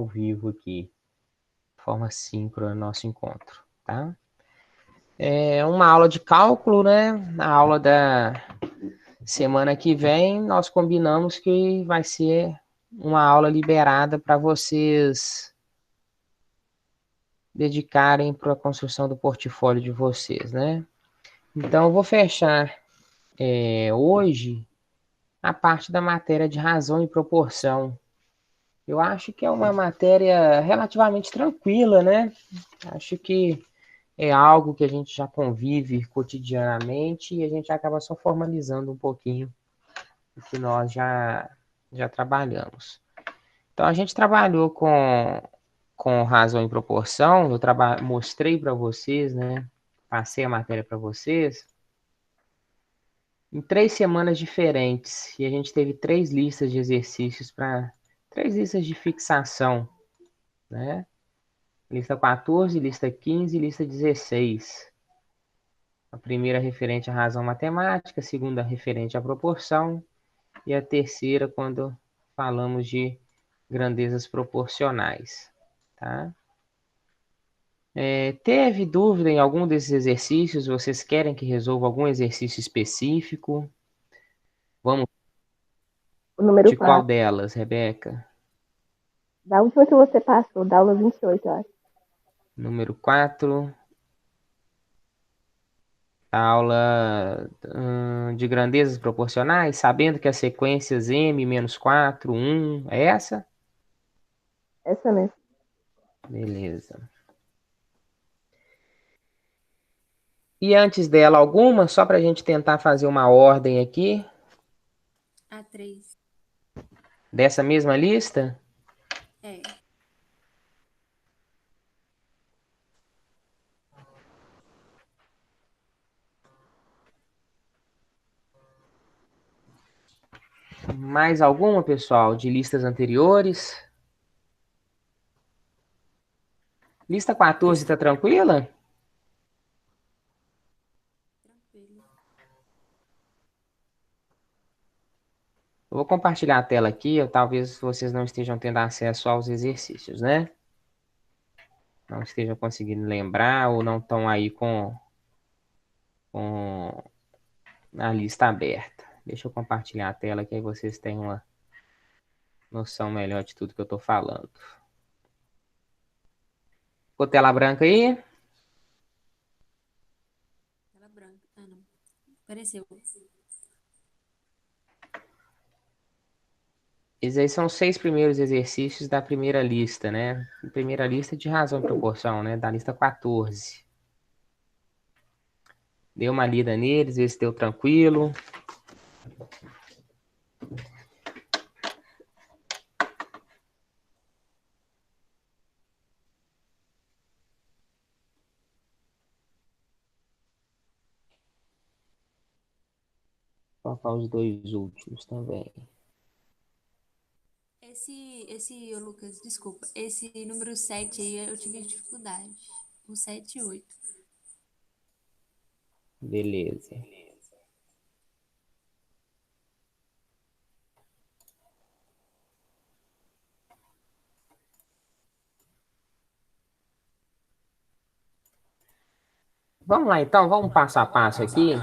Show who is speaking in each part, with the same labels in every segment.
Speaker 1: ao vivo aqui, de forma síncrona, nosso encontro, tá? É uma aula de cálculo, né? A aula da semana que vem, nós combinamos que vai ser uma aula liberada para vocês dedicarem para a construção do portfólio de vocês, né? Então, eu vou fechar hoje a parte da matéria de razão e proporção. Eu acho que é uma matéria relativamente tranquila, né? Acho que é algo que a gente já convive cotidianamente e a gente acaba só formalizando um pouquinho o que nós já trabalhamos. Então, a gente trabalhou com razão e proporção, eu mostrei para vocês, né? Passei a matéria para vocês, em 3 semanas diferentes. E a gente teve 3 listas de exercícios para 3 listas de fixação, né? Lista 14, lista 15 e lista 16. A primeira referente à razão matemática, a segunda referente à proporção e a terceira quando falamos de grandezas proporcionais, tá? Teve dúvida em algum desses exercícios? Vocês querem que resolva algum exercício específico? Vamos
Speaker 2: O número
Speaker 1: de qual
Speaker 2: 4.
Speaker 1: delas, Rebeca?
Speaker 2: Da última que você passou, da aula 28, eu acho.
Speaker 1: Número 4, a aula de grandezas proporcionais, sabendo que as sequências m-4, 1, é essa?
Speaker 2: Essa mesmo.
Speaker 1: Beleza. E antes dela alguma, só para a gente tentar fazer uma ordem aqui,
Speaker 3: A 3.
Speaker 1: dessa mesma lista?
Speaker 3: É.
Speaker 1: Mais alguma, pessoal, de listas anteriores? Lista 14 está tranquila?
Speaker 3: Tranquilo.
Speaker 1: Eu vou compartilhar a tela aqui, talvez vocês não estejam tendo acesso aos exercícios, né? Não estejam conseguindo lembrar ou não estão aí com a lista aberta. Deixa eu compartilhar a tela que aí vocês têm uma noção melhor de tudo que eu estou falando. Ficou tela branca aí?
Speaker 3: Tela branca. Ah, não. Apareceu.
Speaker 1: Esses aí são os 6 primeiros exercícios da primeira lista, né? Primeira lista de razão e proporção, né? Da lista 14. Dê uma lida neles, vê se deu tranquilo. Vou colocar os 2 últimos também.
Speaker 3: Ô, Lucas, desculpa. Esse número 7 aí eu tive dificuldade. O 7 e 8.
Speaker 1: Beleza. Vamos lá, então, vamos passo a passo aqui.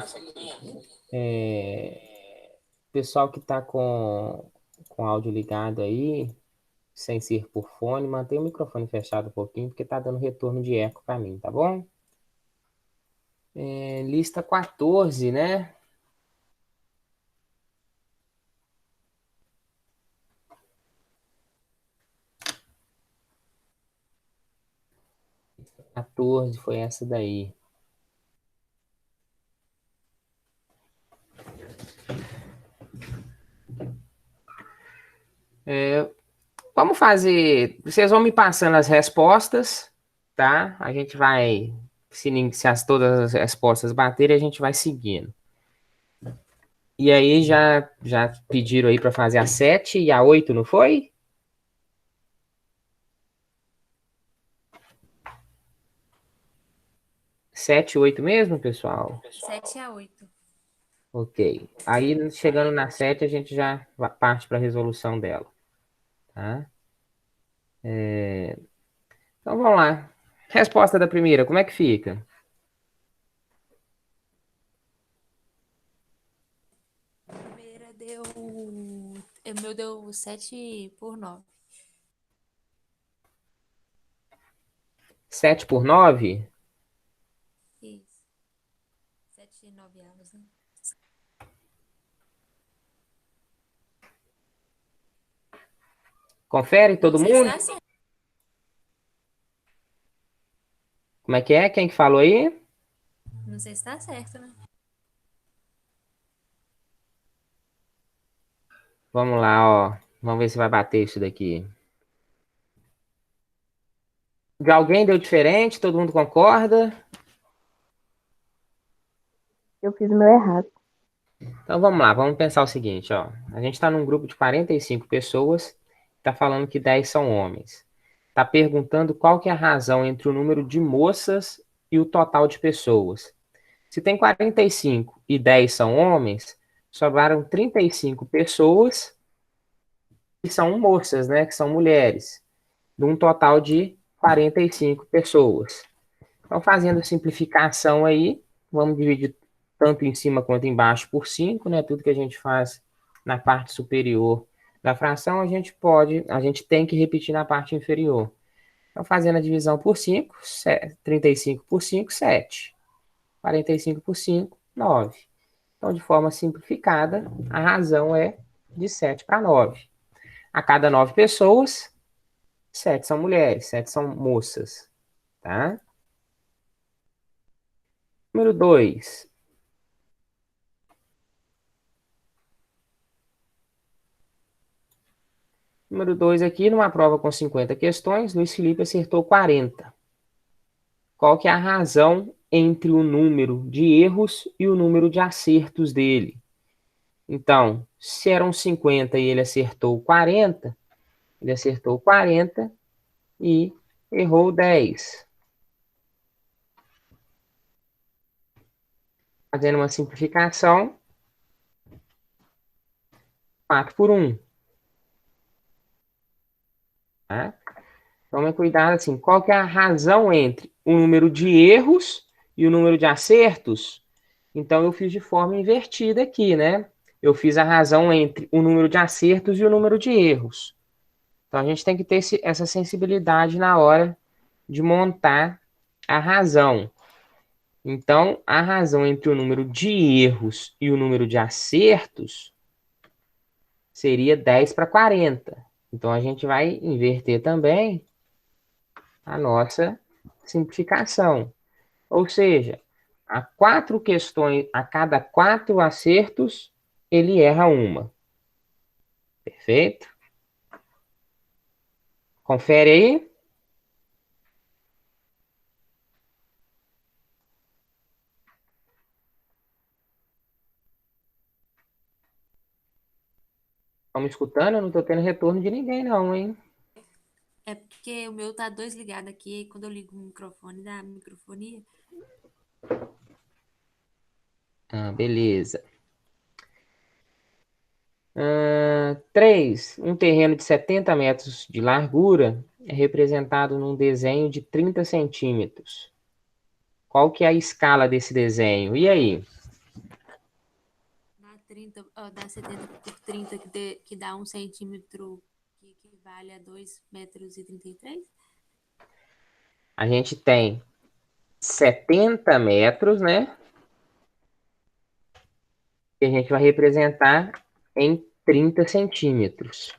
Speaker 1: Pessoal que está com o áudio ligado aí, sem ser por fone, mantém o microfone fechado um pouquinho, porque está dando retorno de eco para mim, tá bom? Lista 14, né? Lista 14 foi essa daí. Vamos fazer. Vocês vão me passando as respostas, tá? A gente vai. Se todas as respostas baterem, a gente vai seguindo. E aí já pediram aí para fazer a 7 e a 8, não foi? 7 e 8 mesmo, pessoal?
Speaker 3: 7 a 8.
Speaker 1: Ok. Aí, chegando na 7, a gente já parte para a resolução dela, tá? Então vamos lá. Resposta da primeira, como é que fica?
Speaker 3: A primeira deu. O meu deu 7 por 9.
Speaker 1: 7 por 9.
Speaker 3: Isso. 7 9avos, né?
Speaker 1: Confere
Speaker 3: Não
Speaker 1: todo
Speaker 3: sei se
Speaker 1: mundo?
Speaker 3: tá certo.
Speaker 1: Como é que é? Quem que falou aí?
Speaker 3: Não sei se tá certo, né?
Speaker 1: Vamos lá, ó. Vamos ver se vai bater isso daqui. De alguém deu diferente? Todo mundo concorda?
Speaker 2: Eu fiz o meu errado.
Speaker 1: Então vamos lá, vamos pensar o seguinte, ó. A gente está num grupo de 45 pessoas, está falando que 10 são homens. Está perguntando qual que é a razão entre o número de moças e o total de pessoas. Se tem 45 e 10 são homens, sobraram 35 pessoas que são moças, né? Que são mulheres, de um total de 45 pessoas. Então, fazendo simplificação aí, vamos dividir tanto em cima quanto embaixo por 5, né? Tudo que a gente faz na parte superior da fração, a gente tem que repetir na parte inferior. Então, fazendo a divisão por 5, 35 por 5, 7. 45 por 5, 9. Então, de forma simplificada, a razão é de 7 para 9. A cada 9 pessoas, 7 são mulheres, 7 são moças, tá? Número 2. Número 2 aqui, numa prova com 50 questões, Luiz Felipe acertou 40. Qual que é a razão entre o número de erros e o número de acertos dele? Então, se eram 50 e ele acertou 40 e errou 10. Fazendo uma simplificação, 4 por 1. Tá? Tome cuidado assim, qual que é a razão entre o número de erros e o número de acertos? Então eu fiz de forma invertida aqui, né? Eu fiz a razão entre o número de acertos e o número de erros. Então a gente tem que ter essa sensibilidade na hora de montar a razão. Então a razão entre o número de erros e o número de acertos seria 10 para 40. Então a gente vai inverter também a nossa simplificação. Ou seja, a 4 questões, a cada 4 acertos, ele erra uma. Perfeito? Confere aí. Estão me escutando? Eu não estou tendo retorno de ninguém, não, hein?
Speaker 3: É porque o meu tá dois ligado aqui, e quando eu ligo o microfone da microfonia.
Speaker 1: Ah, beleza. 3. Um terreno de 70 metros de largura é representado num desenho de 30 centímetros. Qual que é a escala desse desenho? E aí?
Speaker 3: Dá 70 por 30 que dá 1 centímetro, que equivale a 2,33 m.
Speaker 1: A gente tem 70 metros, né? Que a gente vai representar em 30 centímetros.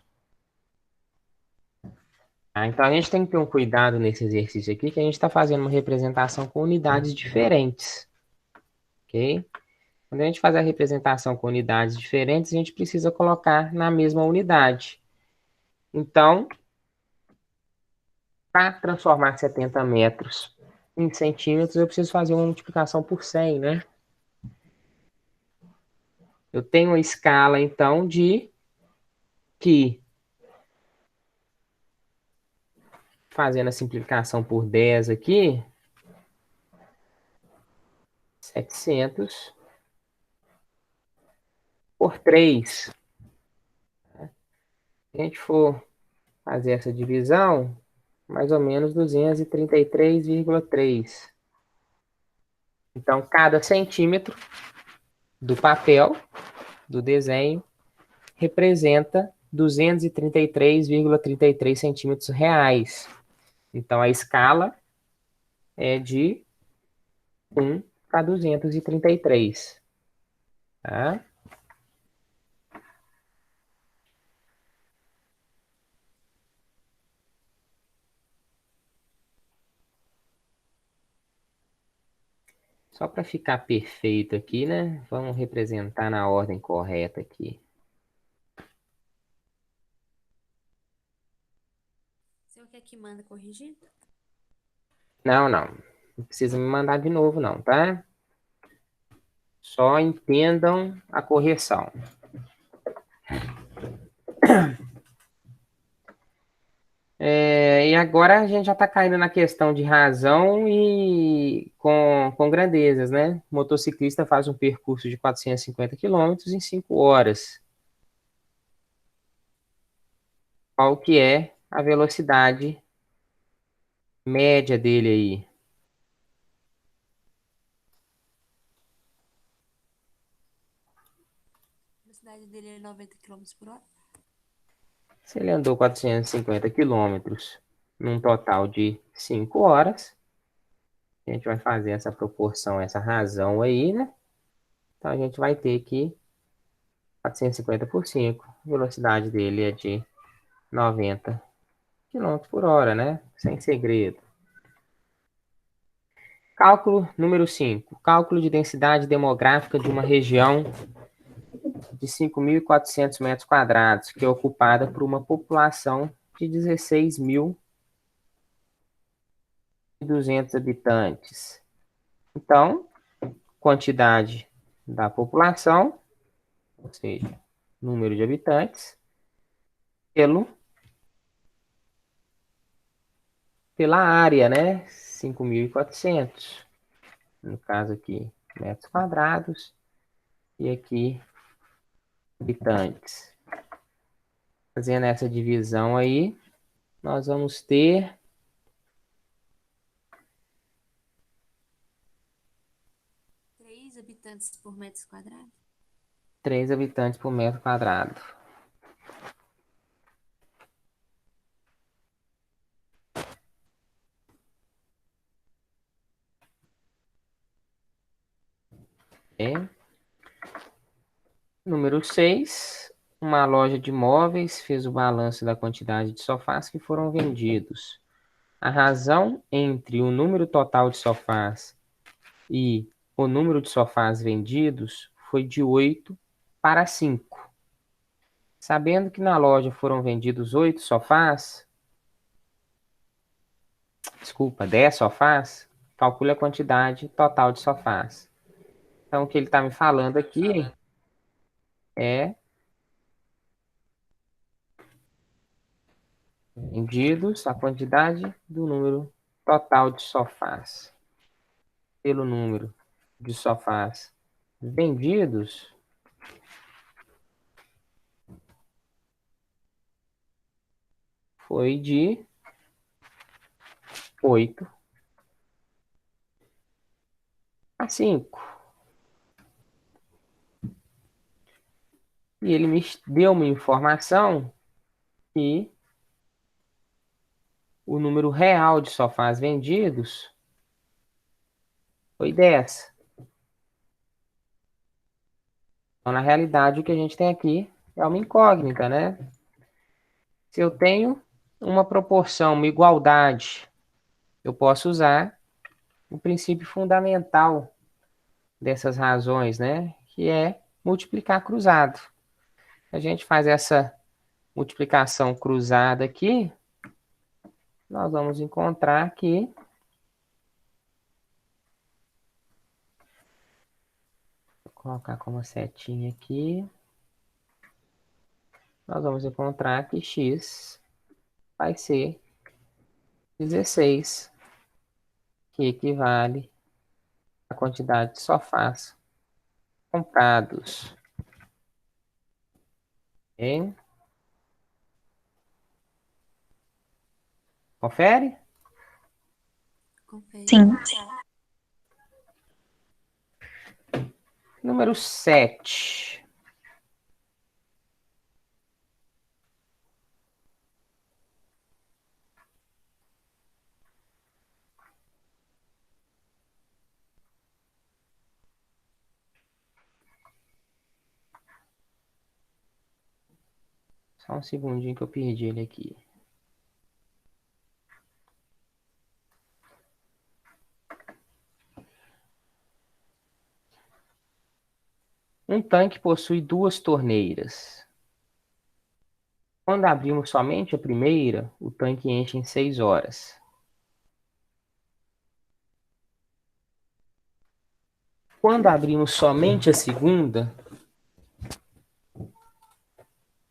Speaker 1: Tá? Então a gente tem que ter um cuidado nesse exercício aqui, que a gente está fazendo uma representação com unidades diferentes. Ok? Quando a gente faz a representação com unidades diferentes, a gente precisa colocar na mesma unidade. Então, para transformar 70 metros em centímetros, eu preciso fazer uma multiplicação por 100, né? Eu tenho uma escala, então, de que, fazendo a simplificação por 10 aqui, 700 por 3. Se a gente for fazer essa divisão, mais ou menos 233,3. Então, cada centímetro do papel, do desenho, representa 233,33 centímetros reais. Então, a escala é de 1 para 233. Tá? Só para ficar perfeito aqui, né? Vamos representar na ordem correta aqui.
Speaker 3: O senhor quer que manda corrigido?
Speaker 1: Não, não. Não precisa me mandar de novo, não, tá? Só entendam a correção. E agora a gente já está caindo na questão de razão e com grandezas, né? O motociclista faz um percurso de 450 quilômetros em 5 horas. Qual que é a velocidade média dele aí?
Speaker 3: A velocidade dele é 90 quilômetros por hora.
Speaker 1: Se ele andou 450 quilômetros num total de 5 horas, a gente vai fazer essa proporção, essa razão aí, né? Então a gente vai ter que 450 por 5. A velocidade dele é de 90 quilômetros por hora, né? Sem segredo. Cálculo número 5. Cálculo de densidade demográfica de uma região de 5.400 metros quadrados, que é ocupada por uma população de 16.200 habitantes. Então, quantidade da população, ou seja, número de habitantes, pela área, né? 5.400. No caso aqui, metros quadrados. E aqui, habitantes. Fazendo essa divisão aí, nós vamos ter
Speaker 3: 3 habitantes por metro quadrado.
Speaker 1: 3 habitantes por metro quadrado. É. Número 6. Uma loja de móveis fez o balanço da quantidade de sofás que foram vendidos. A razão entre o número total de sofás e o número de sofás vendidos foi de 8 para 5. Sabendo que na loja foram vendidos 8 sofás, desculpa, 10 sofás, calcule a quantidade total de sofás. Então, o que ele está me falando aqui é vendidos a quantidade do número total de sofás pelo número de sofás vendidos foi de 8 a 5. E ele me deu uma informação que o número real de sofás vendidos foi 10. Então, na realidade, o que a gente tem aqui é uma incógnita, né? Se eu tenho uma proporção, uma igualdade, eu posso usar o princípio fundamental dessas razões, né? Que é multiplicar cruzado. A gente faz essa multiplicação cruzada aqui, nós vamos encontrar que vou colocar como setinha aqui, nós vamos encontrar que x vai ser 16, que equivale à quantidade de sofás comprados. Ok? Confere?
Speaker 3: Confere.
Speaker 2: Sim.
Speaker 1: Número 7. Só um segundinho que eu perdi ele aqui. Um tanque possui duas torneiras. Quando abrimos somente a primeira, o tanque enche em 6 horas. Quando abrimos somente a segunda,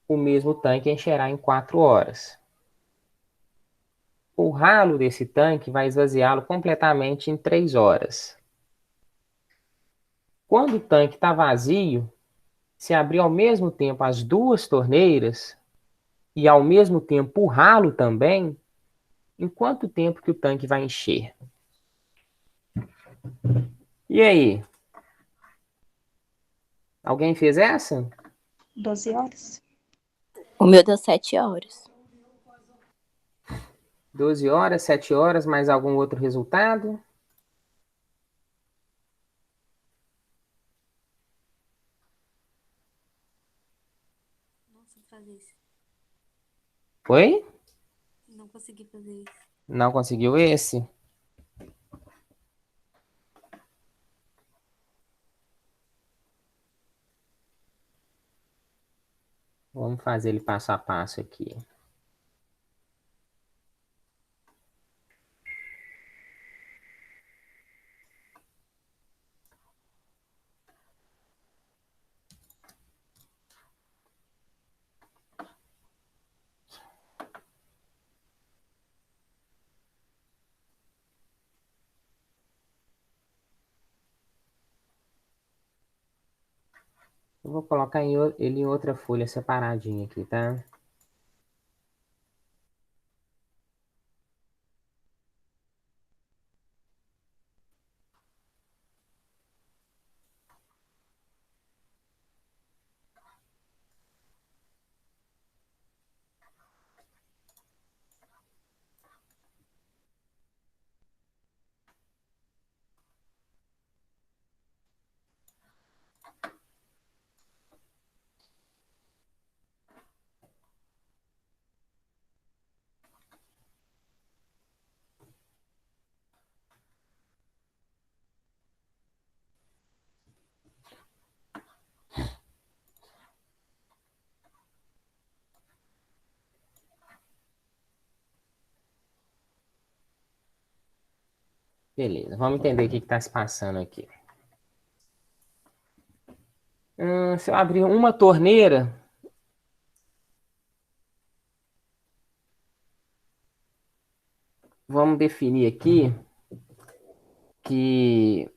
Speaker 1: o mesmo tanque encherá em 4 horas. O ralo desse tanque vai esvaziá-lo completamente em 3 horas. Quando o tanque está vazio, se abrir ao mesmo tempo as duas torneiras e ao mesmo tempo o ralo também, em quanto tempo que o tanque vai encher? E aí? Alguém fez essa?
Speaker 2: 12 horas.
Speaker 4: O meu deu 7 horas.
Speaker 1: 12 horas, 7 horas, mais algum outro resultado?
Speaker 3: Não consegui fazer isso.
Speaker 1: Foi?
Speaker 3: Não consegui fazer isso.
Speaker 1: Não conseguiu esse? Vamos fazer ele passo a passo aqui. Eu vou colocar ele em outra folha separadinha aqui, tá? Beleza, vamos entender o que está se passando aqui. Se eu abrir uma torneira, vamos definir aqui que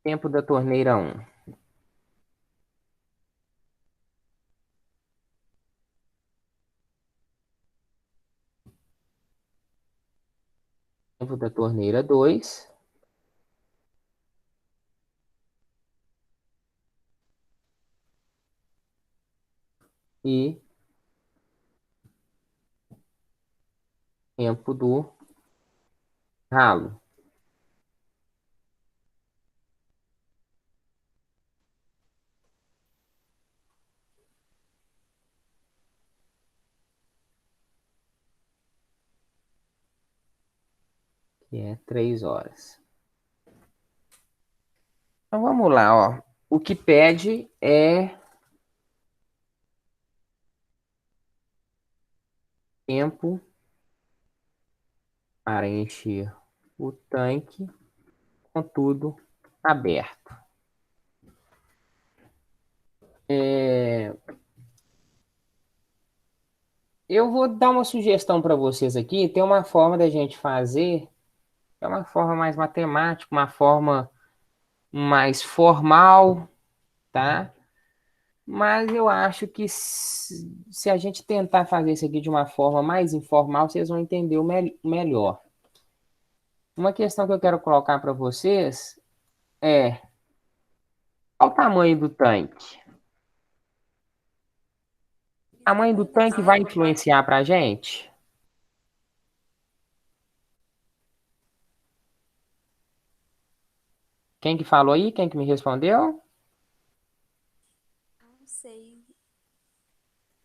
Speaker 1: tempo da torneira 1. Tempo da torneira 2. E tempo do ralo. Que é 3 horas. Então vamos lá, ó. O que pede é tempo para encher o tanque com tudo aberto. Eu vou dar uma sugestão para vocês aqui. Tem uma forma da gente fazer É uma forma mais matemática, uma forma mais formal, tá? Mas eu acho que se a gente tentar fazer isso aqui de uma forma mais informal, vocês vão entender melhor. Uma questão que eu quero colocar para vocês é qual o tamanho do tanque? O tamanho do tanque vai influenciar para a gente? Quem que falou aí? Quem que me respondeu?
Speaker 3: Não sei.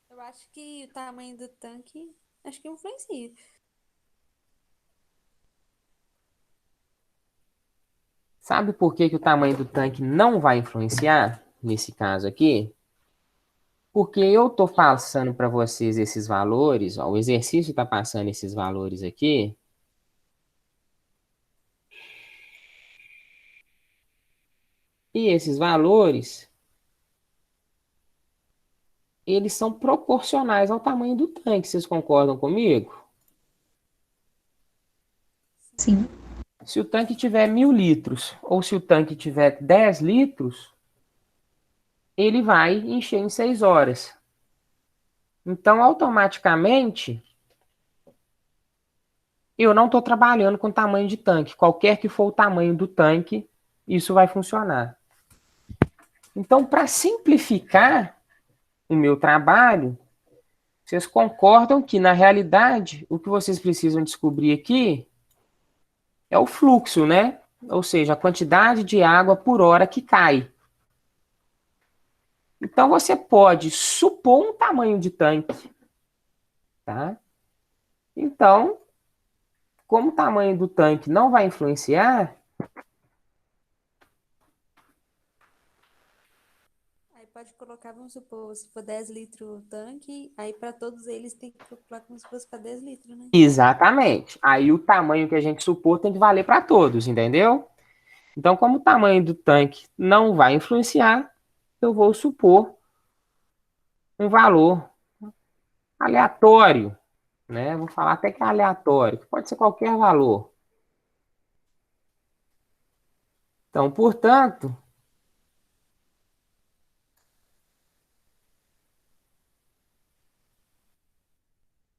Speaker 3: Eu acho que o tamanho do tanque, acho que influencia.
Speaker 1: Sabe por que que o tamanho do tanque não vai influenciar nesse caso aqui? Porque eu estou passando para vocês esses valores, ó, o exercício está passando esses valores aqui, e esses valores, eles são proporcionais ao tamanho do tanque. Vocês concordam comigo?
Speaker 5: Sim.
Speaker 1: Se o tanque tiver 1.000 litros, ou se o tanque tiver 10 litros, ele vai encher em 6 horas. Então, automaticamente, eu não estou trabalhando com tamanho de tanque. Qualquer que for o tamanho do tanque, isso vai funcionar. Então, para simplificar o meu trabalho, vocês concordam que, na realidade, o que vocês precisam descobrir aqui é o fluxo, né? Ou seja, a quantidade de água por hora que cai. Então, você pode supor um tamanho de tanque, tá? Então, como o tamanho do tanque não vai influenciar,
Speaker 3: Aí pode colocar, vamos supor, se for 10 litros o tanque, aí para todos eles tem que calcular como se fosse para 10 litros, né?
Speaker 1: exatamente. Aí o tamanho que a gente supor tem que valer para todos, entendeu? Então, como o tamanho do tanque não vai influenciar, eu vou supor um valor aleatório, né? Vou falar até que é aleatório, que pode ser qualquer valor. Então, portanto,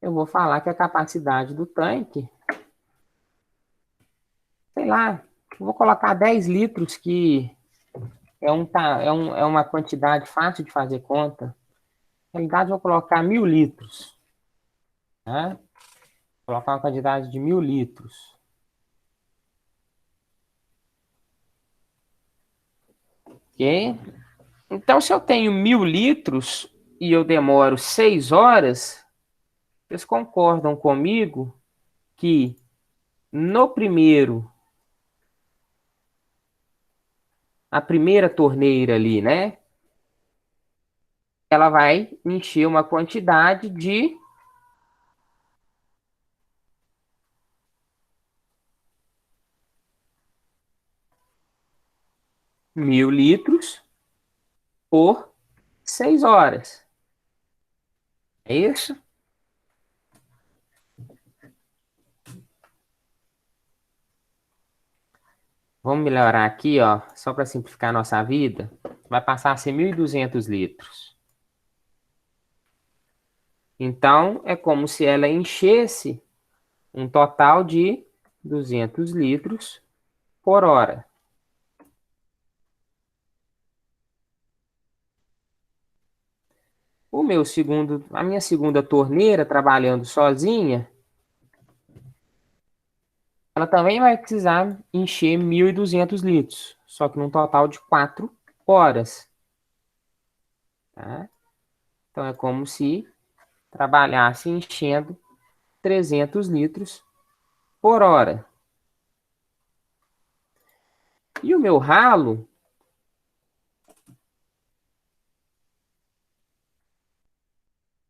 Speaker 1: eu vou falar que a capacidade do tanque, sei lá, eu vou colocar 10 litros, que é uma quantidade fácil de fazer conta. Na realidade, eu vou colocar 1.000 litros, né? Vou colocar uma quantidade de 1.000 litros. Ok? Então, se eu tenho 1.000 litros e eu demoro 6 horas, vocês concordam comigo que no primeiro, a primeira torneira ali, né? Ela vai encher uma quantidade de 1.000 litros por 6 horas. É isso? Vamos melhorar aqui, ó, só para simplificar a nossa vida. Vai passar a ser 1.200 litros. Então, é como se ela enchesse um total de 200 litros por hora. A minha segunda torneira, trabalhando sozinha, ela também vai precisar encher 1.200 litros, só que num total de 4 horas. Tá? Então, é como se trabalhasse enchendo 300 litros por hora. E o meu ralo,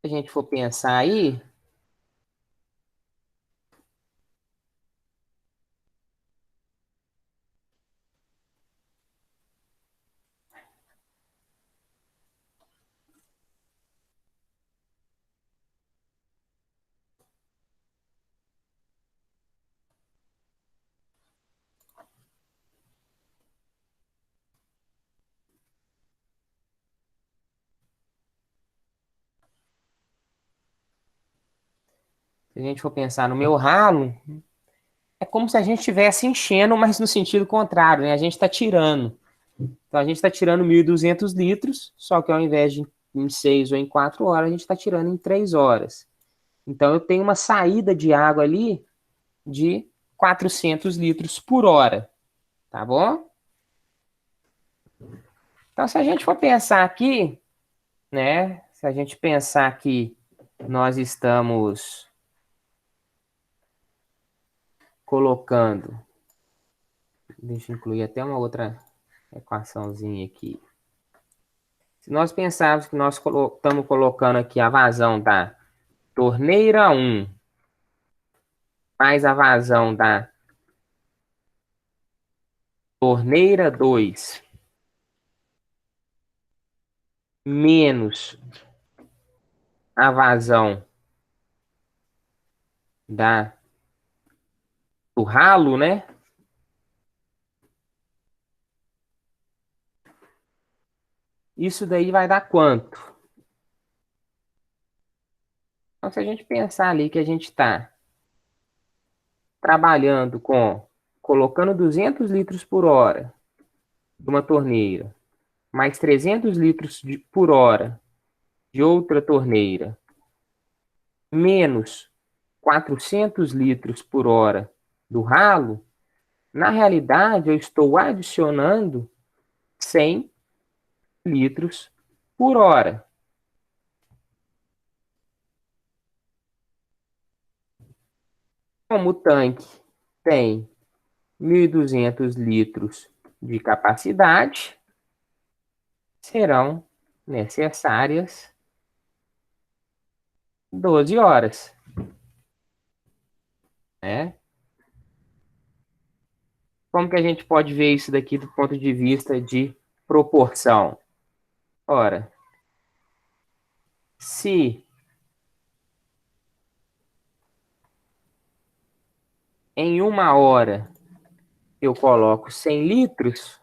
Speaker 1: se a gente for pensar aí, a gente for pensar no meu ralo, é como se a gente estivesse enchendo, mas no sentido contrário, né? A gente está tirando. Então, a gente está tirando 1.200 litros, só que ao invés de em 6 ou em 4 horas, a gente está tirando em 3 horas. Então, eu tenho uma saída de água ali de 400 litros por hora, tá bom? Então, se a gente for pensar aqui, né? Se a gente pensar que nós estamos colocando, deixa eu incluir até uma outra equaçãozinha aqui. Se nós pensarmos que nós estamos colocando aqui a vazão da torneira 1 mais a vazão da torneira 2 menos a vazão do ralo, né? Isso daí vai dar quanto? Então, se a gente pensar ali que a gente está trabalhando colocando 200 litros por hora de uma torneira, mais 300 litros por hora de outra torneira, menos 400 litros por hora do ralo, na realidade eu estou adicionando 100 litros por hora. Como o tanque tem 1.200 litros de capacidade, serão necessárias 12 horas, né? Como que a gente pode ver isso daqui do ponto de vista de proporção? Ora, se em uma hora eu coloco 100 litros,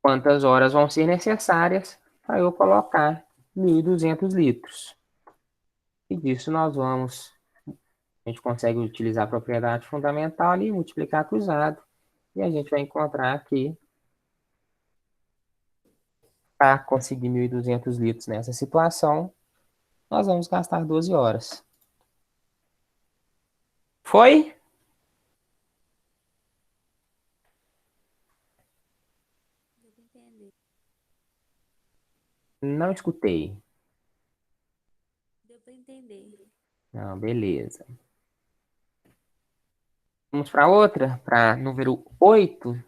Speaker 1: quantas horas vão ser necessárias para eu colocar 1.200 litros? E disso a gente consegue utilizar a propriedade fundamental ali, multiplicar cruzado, e a gente vai encontrar aqui, para conseguir 1.200 litros nessa situação, nós vamos gastar 12 horas. Foi?
Speaker 3: Deu pra entender.
Speaker 1: Não escutei.
Speaker 3: Deu pra entender.
Speaker 1: Não, beleza. Vamos para outra, para número 8.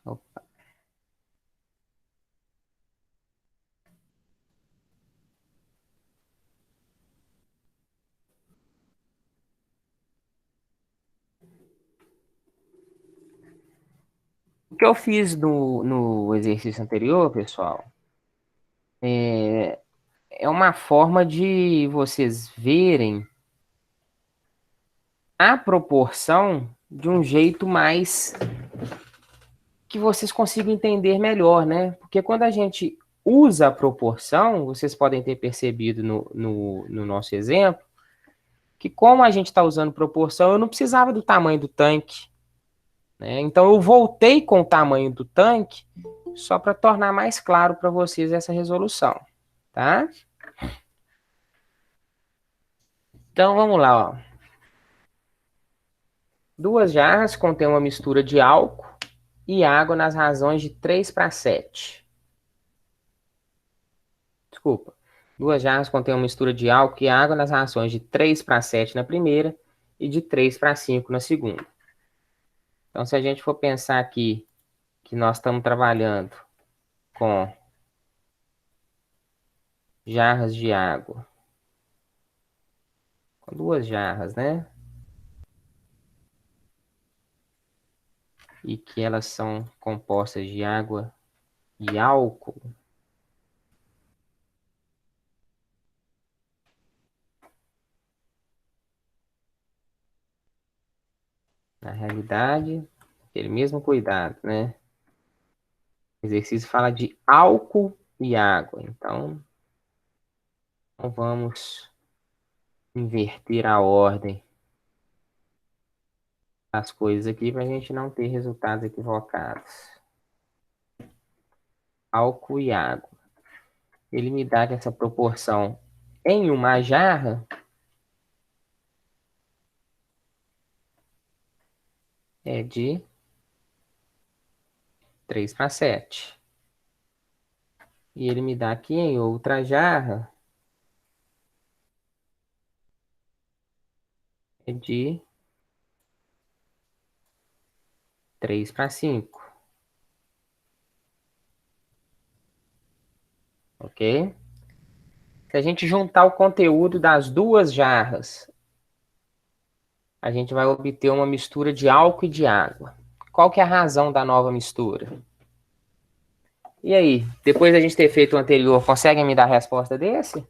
Speaker 1: Opa. O que eu fiz no exercício anterior, pessoal, é uma forma de vocês verem a proporção de um jeito mais que vocês consigam entender melhor, né? Porque quando a gente usa a proporção, vocês podem ter percebido no nosso exemplo, que como a gente está usando proporção, eu não precisava do tamanho do tanque, né? Então eu voltei com o tamanho do tanque só para tornar mais claro para vocês essa resolução, tá? Então vamos lá, ó. 2 jarras contêm uma mistura de álcool e água nas razões de 3:7. Desculpa. 2 jarras contêm uma mistura de álcool e água nas rações de 3:7 na primeira e de 3:5 na segunda. Então, se a gente for pensar aqui que nós estamos trabalhando com jarras de água, com 2 jarras, né? E que elas são compostas de água e álcool. Na realidade, aquele mesmo cuidado, né? O exercício fala de álcool e água. Então, não vamos inverter a ordem das coisas aqui para a gente não ter resultados equivocados. Álcool e água. Ele me dá que essa proporção em uma jarra é de 3:7. E ele me dá que em outra jarra é de 3:5. Ok? Se a gente juntar o conteúdo das duas jarras, a gente vai obter uma mistura de álcool e de água. Qual que é a razão da nova mistura? E aí, depois da gente ter feito o anterior, conseguem me dar a resposta desse?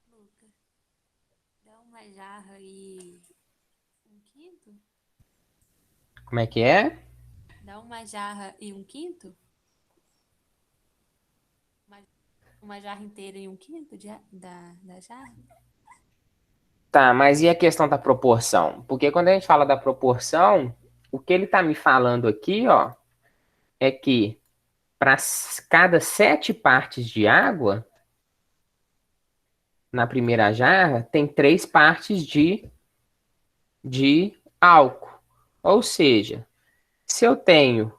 Speaker 3: Luca, dá uma jarra e um quinto?
Speaker 1: Como é que é?
Speaker 3: Dá uma jarra e um quinto? Uma jarra inteira e um quinto da jarra?
Speaker 1: Tá, mas e a questão da proporção? Porque quando a gente fala da proporção, o que ele tá me falando aqui, ó, é que para cada 7 partes de água, na primeira jarra, tem 3 partes de álcool. Ou seja, se eu tenho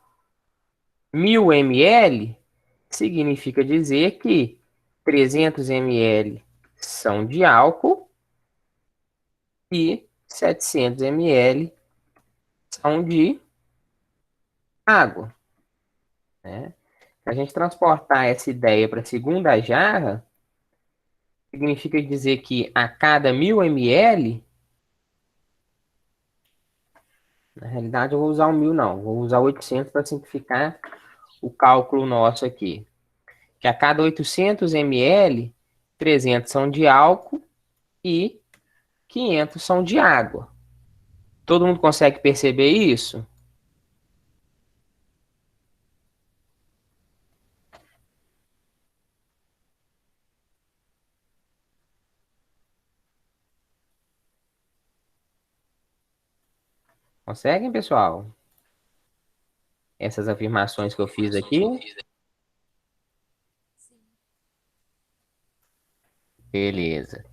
Speaker 1: 1000 ml, significa dizer que 300 ml são de álcool e 700 ml são de água, né? Se a gente transportar essa ideia para a segunda jarra, significa dizer que a cada 1000 ml, na realidade eu vou usar o 1000 não, vou usar 800 para simplificar o cálculo nosso aqui. Que a cada 800 ml, 300 são de álcool e 500 são de água. Todo mundo consegue perceber isso? Conseguem, pessoal? Essas afirmações que eu fiz aqui?
Speaker 3: Sim.
Speaker 1: Beleza.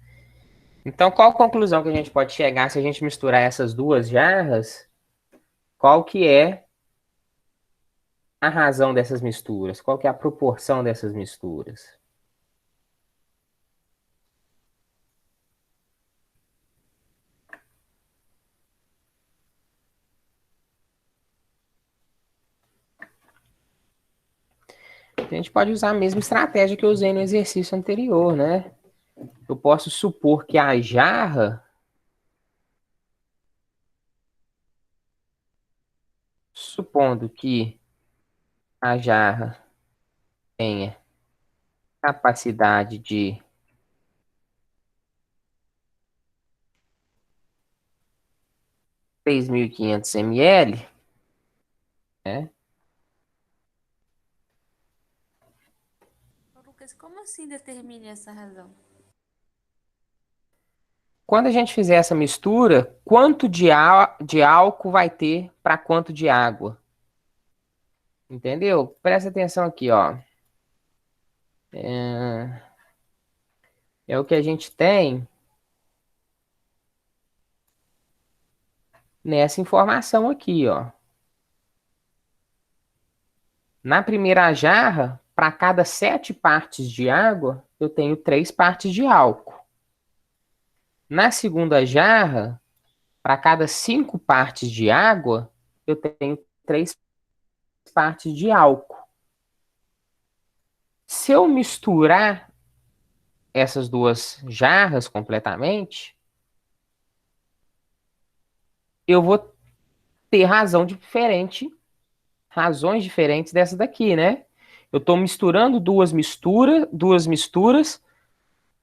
Speaker 1: Então, qual a conclusão que a gente pode chegar se a gente misturar essas duas jarras? Qual que é a razão dessas misturas? Qual que é a proporção dessas misturas? A gente pode usar a mesma estratégia que eu usei no exercício anterior, né? Eu posso supor que a jarra, supondo que a jarra tenha capacidade de 3.500 ml, né?
Speaker 3: Ô, Lucas, como assim determine essa razão?
Speaker 1: Quando a gente fizer essa mistura, quanto de álcool vai ter para quanto de água? Entendeu? Presta atenção aqui, ó. É o que a gente tem nessa informação aqui, ó. Na primeira jarra, para cada 7 partes de água, eu tenho 3 partes de álcool. Na segunda jarra, para cada 5 partes de água, eu tenho 3 partes de álcool. Se eu misturar essas duas jarras completamente, eu vou ter razões diferentes dessa daqui, né? Eu estou misturando duas misturas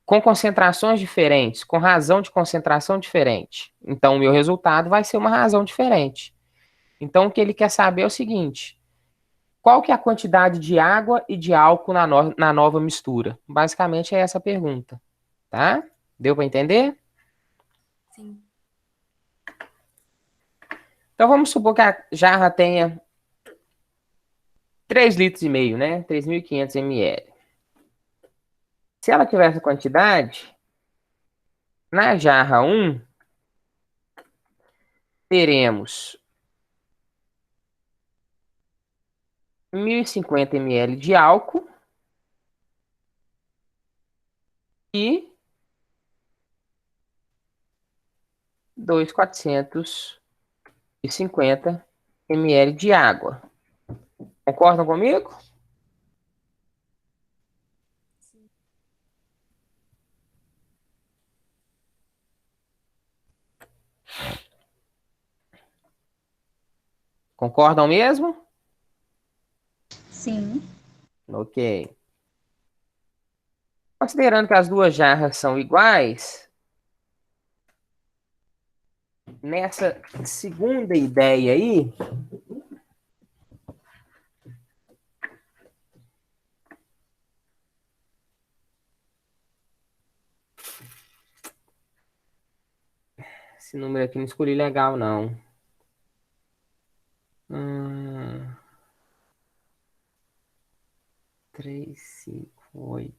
Speaker 1: com concentrações diferentes, com razão de concentração diferente. Então, o meu resultado vai ser uma razão diferente. Então, o que ele quer saber é o seguinte: qual que é a quantidade de água e de álcool na nova mistura? Basicamente é essa a pergunta, tá? Deu para entender?
Speaker 3: Sim.
Speaker 1: Então, vamos supor que a jarra tenha 3,5 litros, né? 3.500 ml. Se ela tiver essa quantidade, na jarra 1, teremos 1.050 ml de álcool e 2.450 ml de água. Concordam comigo?
Speaker 3: Sim.
Speaker 1: Concordam mesmo?
Speaker 4: Sim.
Speaker 1: Ok. Considerando que as duas jarras são iguais, nessa segunda ideia aí, esse número aqui não escolhi legal, não. 3, 5, 8.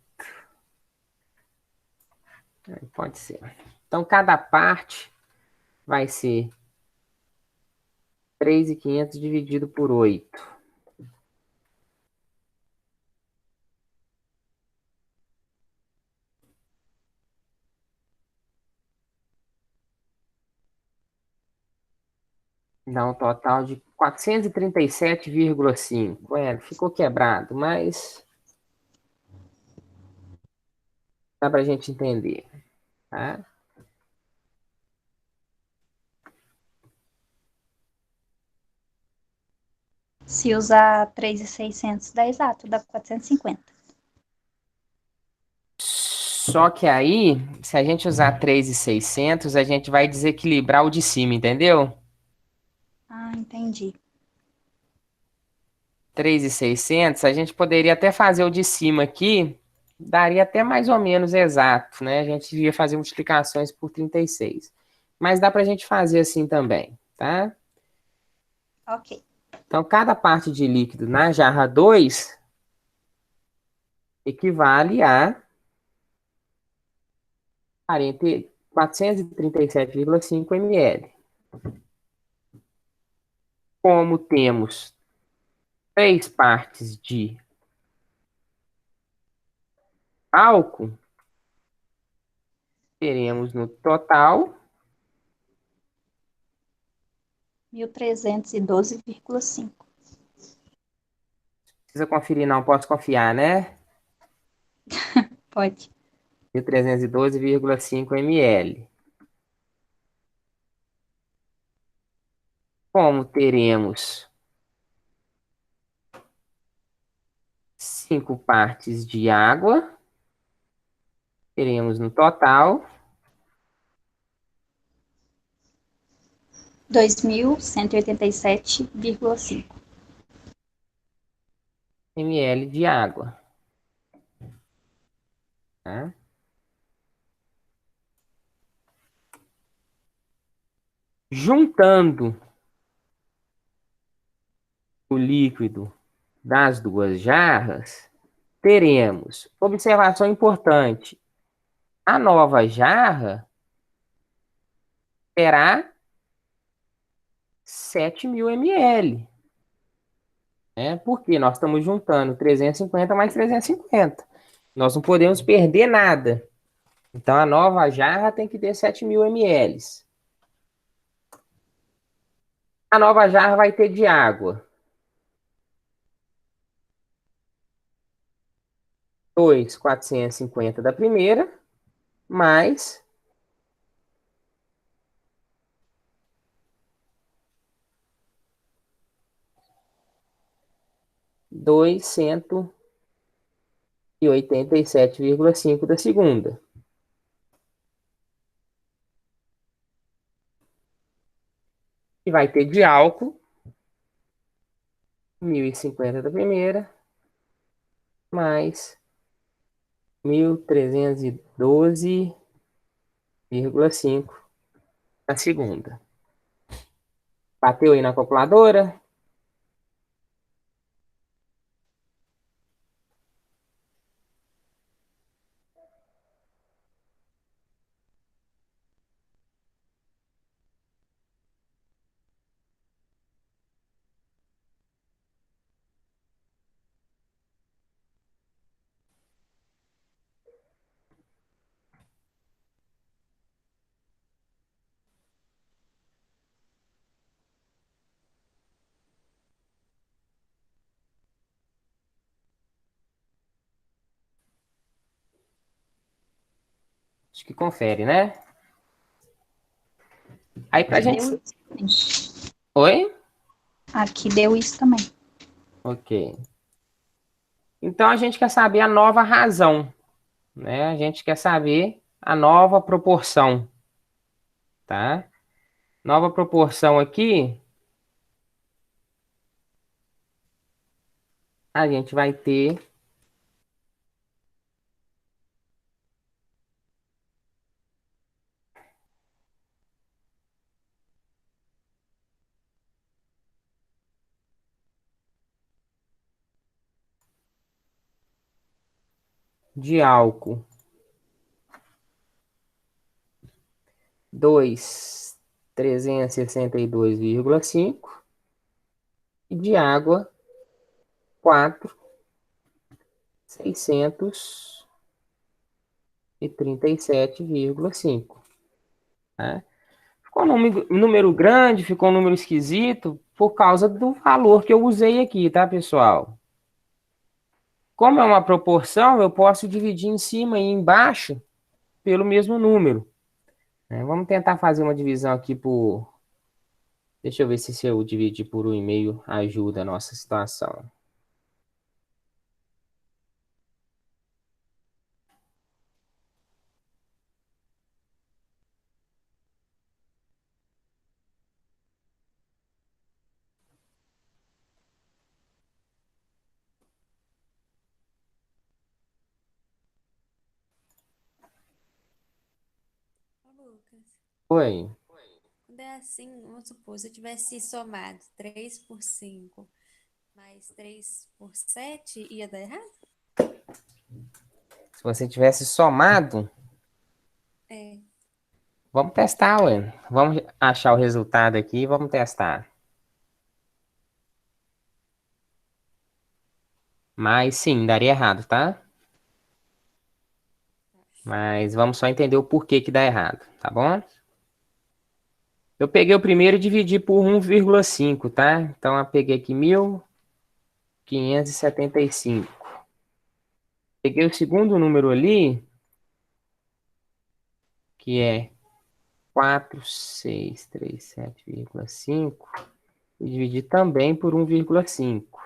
Speaker 1: Pode ser. Então, cada parte vai ser 3.500 dividido por 8. Dá um total de 437,5. Ficou quebrado, mas dá pra gente entender, tá?
Speaker 4: Se usar 3.600 dá exato, dá 450.
Speaker 1: Só que aí, se a gente usar 3.600, a gente vai desequilibrar o de cima, entendeu?
Speaker 4: Ah, entendi.
Speaker 1: 3.600, a gente poderia até fazer o de cima aqui, daria até mais ou menos exato, né? A gente iria fazer multiplicações por 36. Mas dá pra gente fazer assim também, tá?
Speaker 4: Ok.
Speaker 1: Então, cada parte de líquido na jarra 2 equivale a 437,5 ml. Como temos 3 partes de álcool, teremos no total
Speaker 4: 1.312,5.
Speaker 1: precisa conferir, não posso confiar, né?
Speaker 4: Pode.
Speaker 1: 1.312,5 ml. Como teremos 5 partes de água, teremos no total
Speaker 4: 2.187,5.
Speaker 1: ml de água, tá? Juntando o líquido das duas jarras, teremos, observação importante, a nova jarra terá 7.000 ml, né? Porque nós estamos juntando 350 mais 350. Nós não podemos perder nada. Então, a nova jarra tem que ter 7.000 ml. A nova jarra vai ter de água 2.450 da primeira, mais 287,5 da segunda. E vai ter de álcool 1.050 da primeira, mais 1.312,5 da segunda. Bateu aí na calculadora? Acho que confere, né? Aí pra gente...
Speaker 4: Deu isso também.
Speaker 1: Oi?
Speaker 4: Aqui deu isso também.
Speaker 1: Ok. Então a gente quer saber a nova razão, né? A gente quer saber a nova proporção, tá? Nova proporção aqui, a gente vai ter de álcool 2.362,5 e de água 4.637,5, tá? Ficou um número grande, ficou um número esquisito por causa do valor que eu usei aqui, tá, pessoal? Como é uma proporção, eu posso dividir em cima e embaixo pelo mesmo número, né? Vamos tentar fazer uma divisão aqui por... Deixa eu ver se eu dividir por 1,5 ajuda a nossa situação.
Speaker 3: Ô, Lucas,
Speaker 1: Oi.
Speaker 3: quando é assim, vamos supor, se eu tivesse somado 3 por 5 mais 3 por 7, ia dar errado?
Speaker 1: Se você tivesse somado,
Speaker 3: É.
Speaker 1: vamos testar, ué. Vamos achar o resultado aqui e vamos testar. Mas sim, daria errado, tá? Mas vamos só entender o porquê que dá errado, tá bom? Eu peguei o primeiro e dividi por 1,5, tá? Então eu peguei aqui 1.575. Peguei o segundo número ali, que é 4.637,5, e dividi também por 1,5.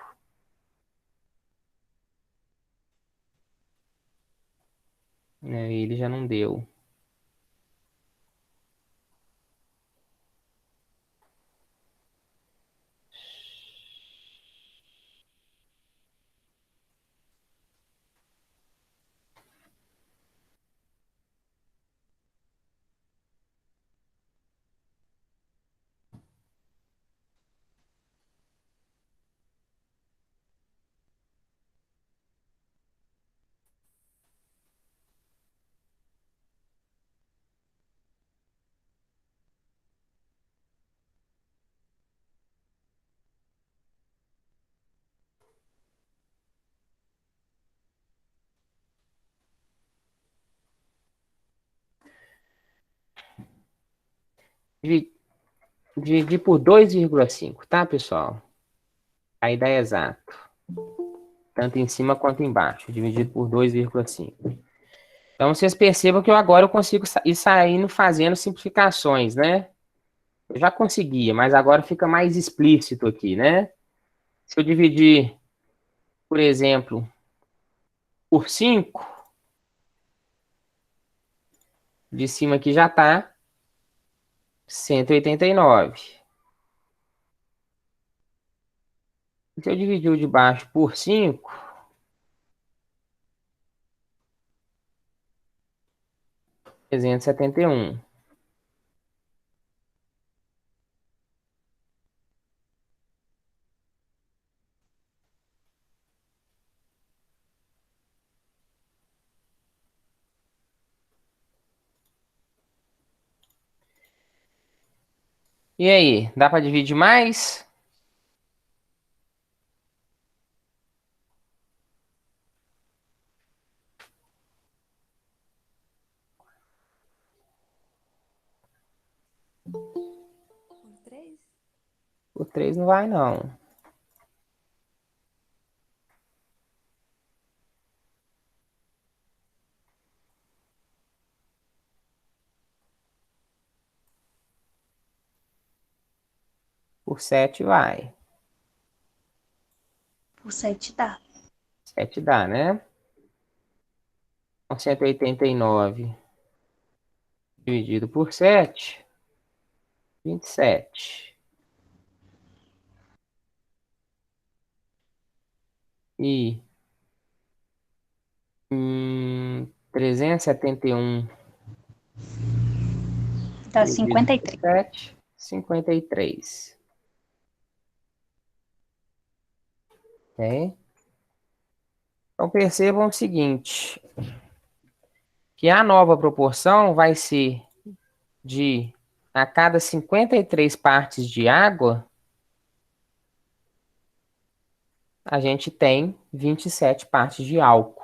Speaker 1: Ele já não deu. Dividir por 2,5, tá, pessoal? Aí dá exato. Tanto em cima quanto embaixo. Dividido por 2,5. Então, vocês percebam que agora eu consigo ir saindo fazendo simplificações, né? Eu já conseguia, mas agora fica mais explícito aqui, né? Se eu dividir por exemplo, por 5, de cima aqui já está 189. Se eu dividir o de baixo por 5, 371. E aí, dá para dividir mais?
Speaker 3: Por 3?
Speaker 1: Por 3 não vai, não. Por 7 vai.
Speaker 4: Por 7 dá.
Speaker 1: 7 dá, né? Então, 189 dividido por 7, 27. E 371
Speaker 4: Dá
Speaker 1: dividido por
Speaker 4: 53.
Speaker 1: 7, 53. Ok? Então percebam o seguinte, que a nova proporção vai ser de a cada 53 partes de água, a gente tem 27 partes de álcool.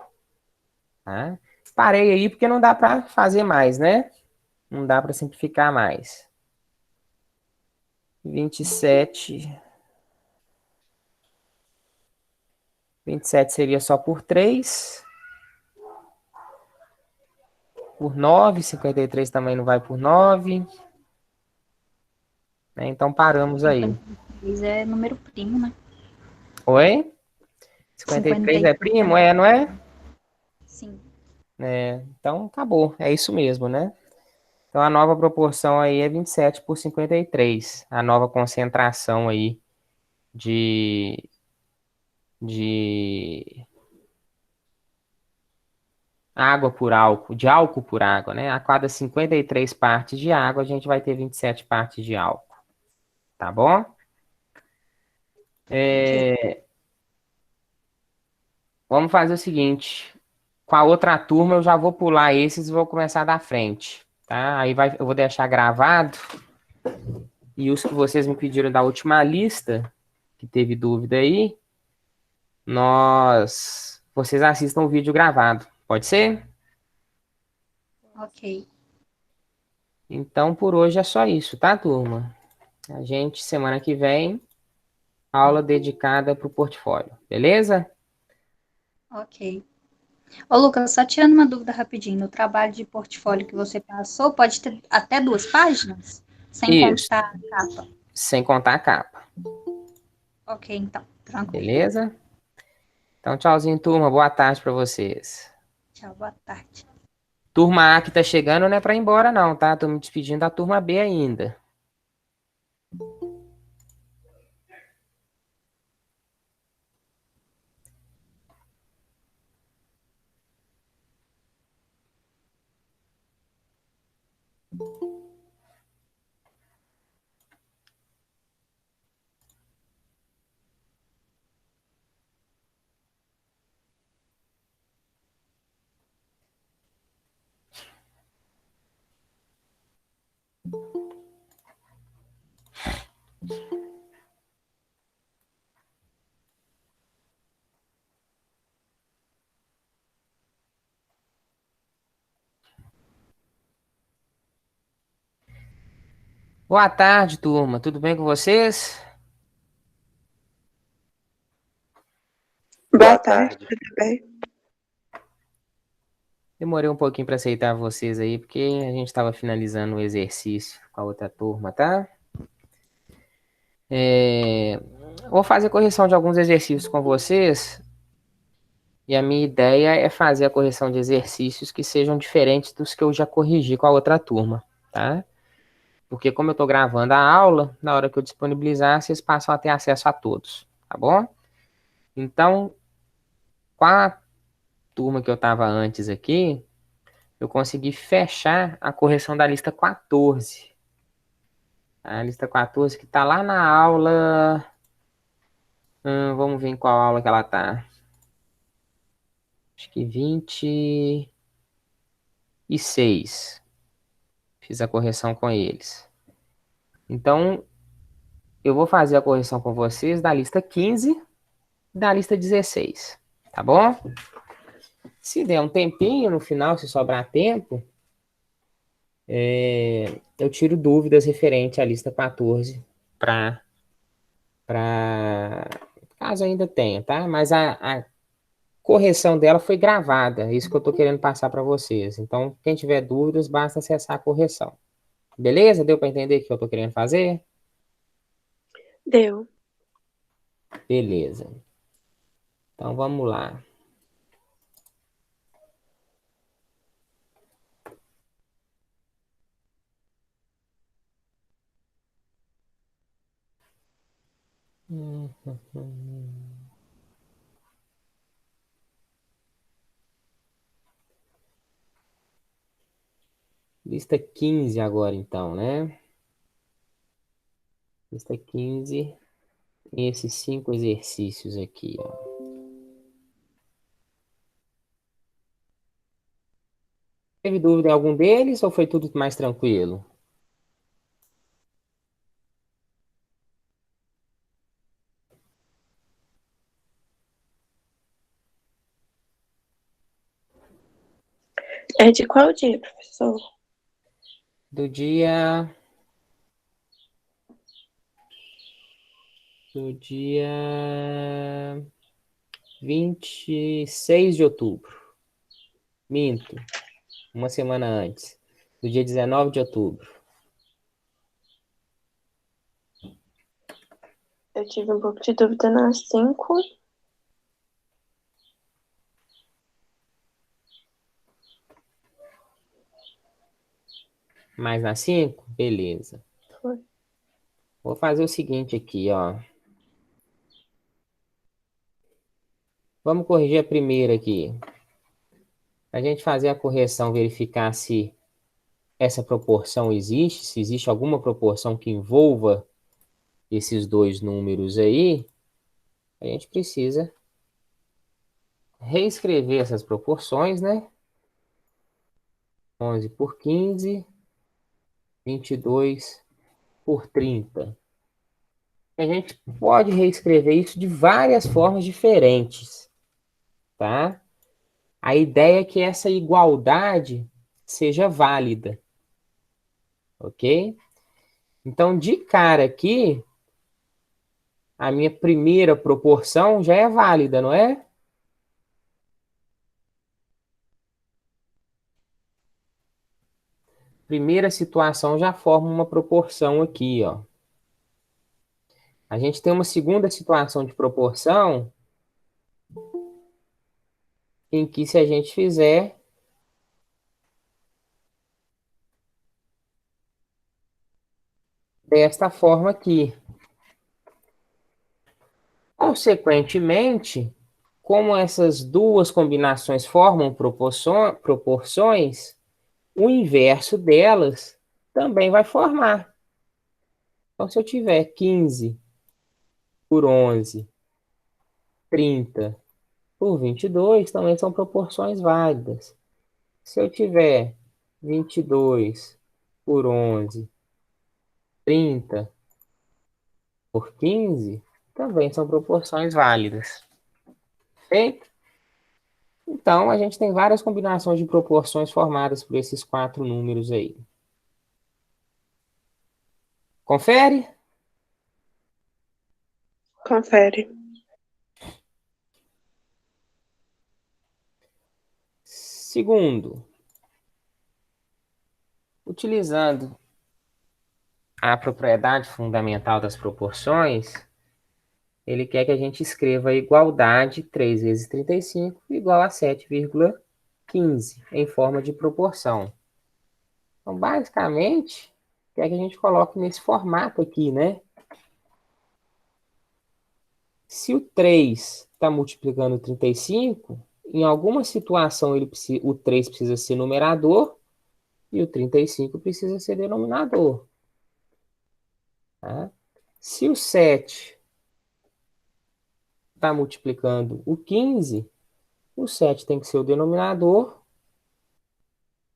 Speaker 1: Tá? Parei aí porque não dá para fazer mais, né? Não dá para simplificar mais. 27 seria só por 3. Por 9. 53 também não vai por 9. Né? Então paramos aí.
Speaker 4: 53 é número primo, né?
Speaker 1: Oi? 53 é primo? É, não é?
Speaker 4: Sim.
Speaker 1: É, então acabou. É isso mesmo, né? Então a nova proporção aí é 27 por 53. A nova concentração aí de água por álcool, de álcool por água, né? A cada 53 partes de água, a gente vai ter 27 partes de álcool. Tá bom? Vamos fazer o seguinte. Com a outra turma, eu já vou pular esses e vou começar da frente. Tá? Aí eu vou deixar gravado. E os que vocês me pediram da última lista, que teve dúvida aí, vocês assistam o vídeo gravado. Pode ser?
Speaker 4: Ok.
Speaker 1: Então, por hoje é só isso, tá, turma? A gente, semana que vem, aula dedicada para o portfólio, beleza?
Speaker 4: Ok. Ô, Lucas, só tirando uma dúvida rapidinho. No trabalho de portfólio que você passou, pode ter até 2 páginas? Sem
Speaker 1: Isso,
Speaker 4: contar a capa.
Speaker 1: sem contar a capa,
Speaker 4: Ok, então. Tranquilo.
Speaker 1: beleza? Então, tchauzinho, turma. Boa tarde para vocês.
Speaker 4: Tchau, boa tarde.
Speaker 1: Turma A que tá chegando não é para ir embora, não, tá? Tô me despedindo da turma B ainda. Boa tarde, turma. Tudo bem com vocês?
Speaker 5: Boa tarde, tudo bem?
Speaker 1: Demorei um pouquinho para aceitar vocês aí, porque a gente estava finalizando o exercício com a outra turma, tá? Vou fazer correção de alguns exercícios com vocês E a minha ideia é fazer a correção de exercícios que sejam diferentes dos que eu já corrigi com a outra turma, tá? Porque como eu estou gravando a aula, na hora que eu disponibilizar, vocês passam a ter acesso a todos, tá bom? Então, com a turma que eu estava antes aqui, eu consegui fechar a correção da lista 14. A lista 14 que está lá na aula... vamos ver em qual aula que ela está. Acho que 26. Fiz a correção com eles. Então, eu vou fazer a correção com vocês da lista 15 e da lista 16. Tá bom? Se der um tempinho no final, se sobrar tempo, eu tiro dúvidas referente à lista 14 para caso ainda tenha, tá? Mas a correção dela foi gravada, é isso que eu estou querendo passar para vocês. Então, quem tiver dúvidas, basta acessar a correção. Beleza? Deu para entender o que eu estou querendo fazer?
Speaker 2: Deu.
Speaker 1: Beleza. Então, vamos lá. Lista 15 agora, então, né? Lista 15 tem esses 5 exercícios aqui, ó. Teve dúvida em algum deles ou foi tudo mais tranquilo?
Speaker 2: É de qual dia, professor?
Speaker 1: Do dia... Do dia 26 de outubro. Minto. Uma semana antes. Do dia 19 de outubro.
Speaker 2: Eu tive um pouco de dúvida nas 5.
Speaker 1: Mais na 5? Beleza.
Speaker 2: Foi.
Speaker 1: Vou fazer o seguinte aqui, ó. Vamos corrigir a primeira aqui. A gente fazer a correção, verificar se essa proporção existe, se existe alguma proporção que envolva esses dois números aí, a gente precisa reescrever essas proporções, né? 11 por 15, 22 por 30. A gente pode reescrever isso de várias formas diferentes, tá? A ideia é que essa igualdade seja válida, ok? Então, de cara aqui, a minha primeira proporção já é válida, não é? Primeira situação já forma uma proporção aqui, ó. A gente tem uma segunda situação de proporção em que se a gente fizer desta forma aqui. Consequentemente, como essas duas combinações formam proporções, o inverso delas também vai formar. Então, se eu tiver 15 por 11, 30 por 22, também são proporções válidas. Se eu tiver 22 por 11, 30 por 15, também são proporções válidas. Feito? Então, a gente tem várias combinações de proporções formadas por esses 4 números aí. Confere?
Speaker 2: Confere.
Speaker 1: Segundo, utilizando a propriedade fundamental das proporções, ele quer que a gente escreva a igualdade 3 vezes 35 igual a 7,15 em forma de proporção. Então, basicamente, quer que a gente coloque nesse formato aqui, né? Se o 3 está multiplicando 35, em alguma situação o 3 precisa ser numerador e o 35 precisa ser denominador. Tá? Se o 7 está multiplicando o 15, o 7 tem que ser o denominador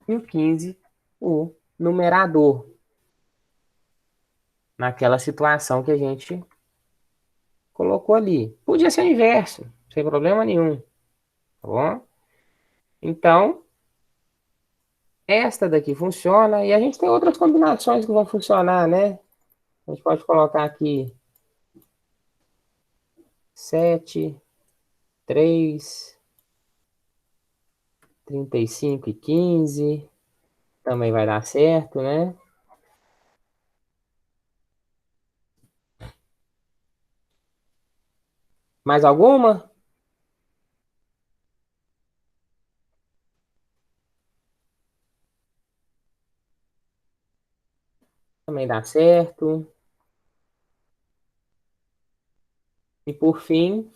Speaker 1: e o 15 o numerador. Naquela situação que a gente colocou ali. Podia ser o inverso, sem problema nenhum. Tá bom? Então, esta daqui funciona e a gente tem outras combinações que vão funcionar, né? A gente pode colocar aqui 7, 3, 35 e 15. Também vai dar certo, né? Mais alguma? Também dá certo. E por fim,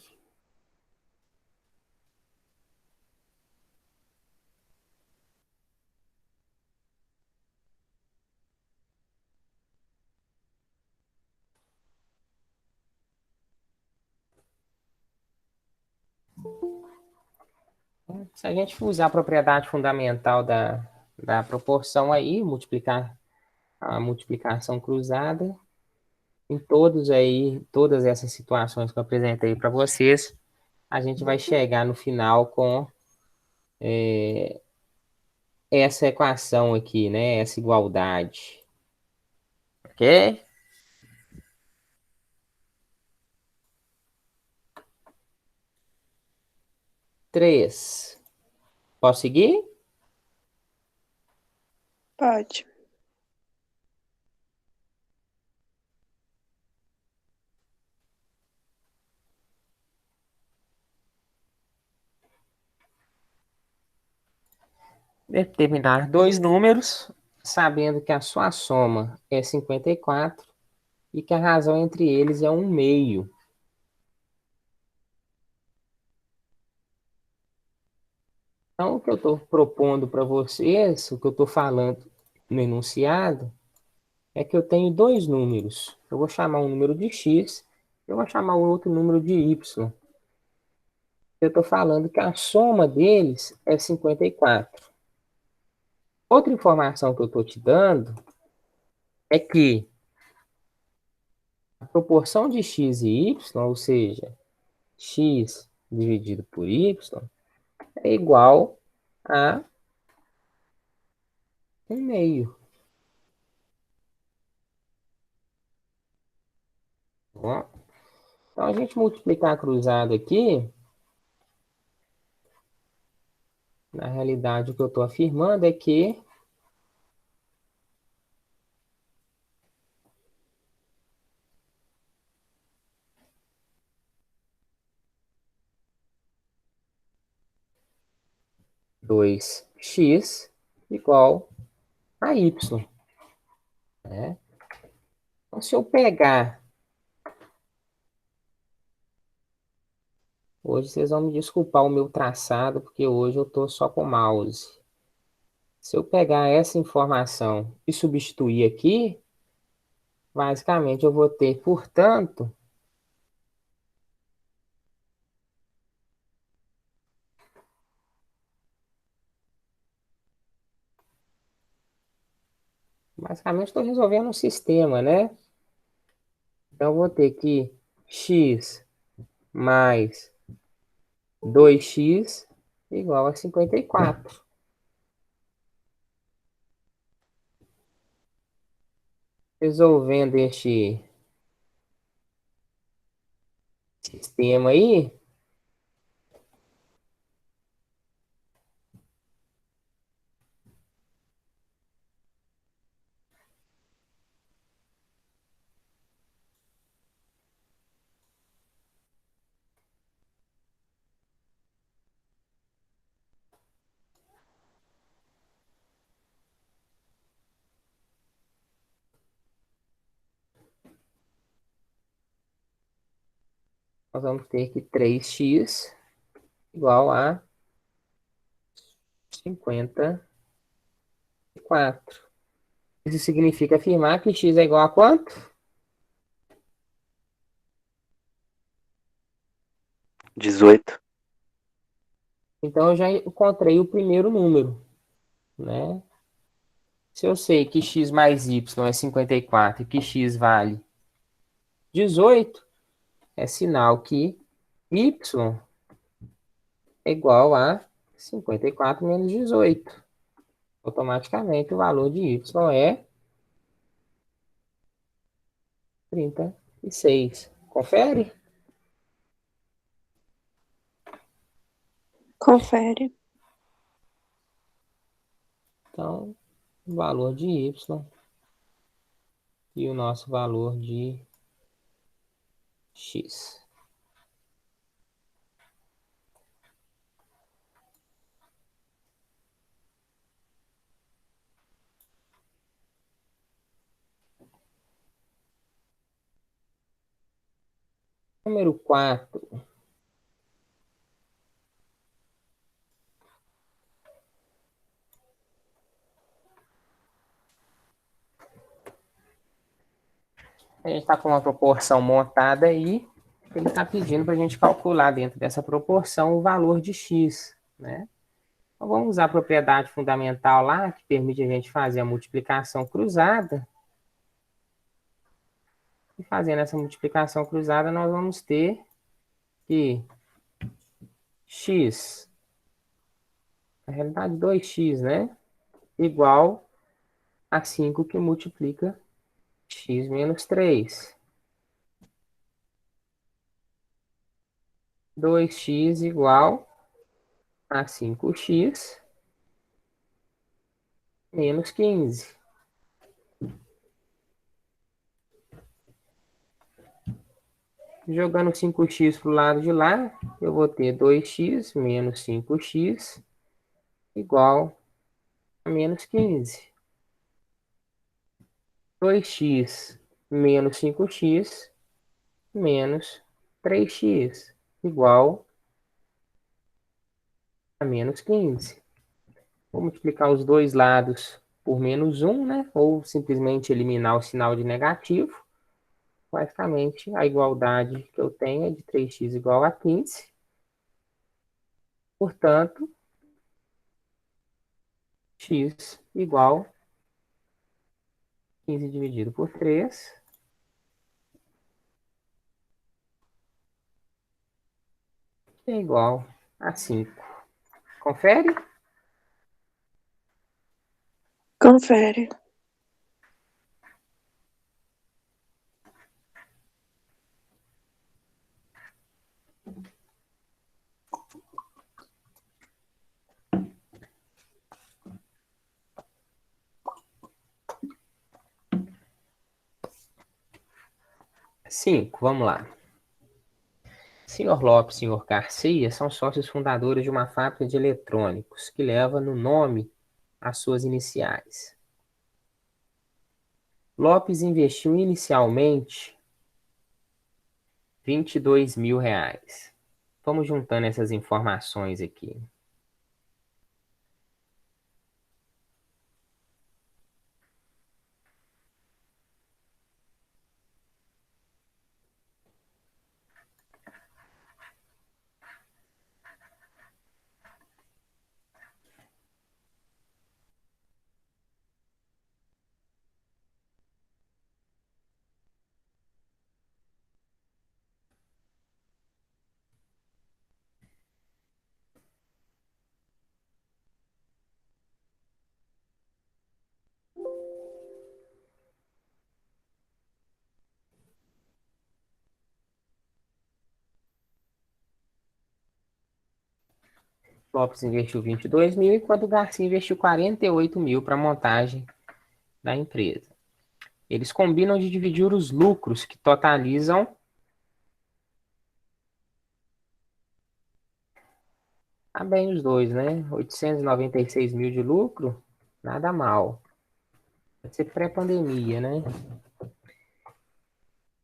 Speaker 1: se a gente usar a propriedade fundamental da proporção aí, multiplicar a multiplicação cruzada, em todas essas situações que eu apresentei para vocês, a gente vai chegar no final com essa equação aqui, né? Essa igualdade. Ok? 3. Posso seguir?
Speaker 5: Pode.
Speaker 1: Determinar dois números, sabendo que a sua soma é 54 e que a razão entre eles é 1/2. Então, o que eu estou propondo para vocês, o que eu estou falando no enunciado, é que eu tenho dois números. Eu vou chamar um número de x, eu vou chamar o outro número de y. Eu estou falando que a soma deles é 54. Outra informação que eu estou te dando é que a proporção de x e y, ou seja, x dividido por y, é igual a 1/2. Tá bom? Então, a gente multiplicar cruzado aqui, na realidade, o que eu estou afirmando é que dois x igual a y. Né? Então, se eu pegar... Hoje vocês vão me desculpar o meu traçado, porque hoje eu estou só com mouse. Se eu pegar essa informação e substituir aqui, basicamente eu vou ter, portanto, basicamente estou resolvendo um sistema, né? Então eu vou ter que x mais 2x igual a 54. Resolvendo este sistema aí, nós vamos ter que 3x igual a 54. Isso significa afirmar que x é igual a quanto?
Speaker 5: 18.
Speaker 1: Então, eu já encontrei o primeiro número, né? Se eu sei que x mais y é 54 e que x vale 18, é sinal que y é igual a 54 menos 18. Automaticamente, o valor de y é 36. Confere?
Speaker 6: Confere.
Speaker 1: Então, o valor de y e o nosso valor de x. Número 4. A gente está com uma proporção montada aí. Ele está pedindo para a gente calcular dentro dessa proporção o valor de x, né? Então, vamos usar a propriedade fundamental lá, que permite a gente fazer a multiplicação cruzada. E fazendo essa multiplicação cruzada, nós vamos ter que x, na realidade 2x, né? Igual a 5 que multiplica x menos 3. 2x igual a 5x menos 15. Jogando 5x para o lado de lá, eu vou ter 2x menos 5x igual a menos 15. 2x menos 5x menos 3x igual a menos 15. Vou multiplicar os dois lados por menos 1, né? Ou simplesmente eliminar o sinal de negativo. Basicamente, a igualdade que eu tenho é de 3x igual a 15. Portanto, x igual a 15 dividido por 3 é igual a 5. Confere?
Speaker 6: Confere.
Speaker 1: Cinco, vamos lá. Senhor Lopes e senhor Garcia são sócios fundadores de uma fábrica de eletrônicos que leva no nome as suas iniciais. Lopes investiu inicialmente R$ 22.000. Vamos juntando essas informações aqui. Lopes investiu 22.000, enquanto Garcia investiu 48.000 para a montagem da empresa. Eles combinam de dividir os lucros, que totalizam tá bem os dois, né? 896.000 de lucro, nada mal. Pode ser pré-pandemia, né?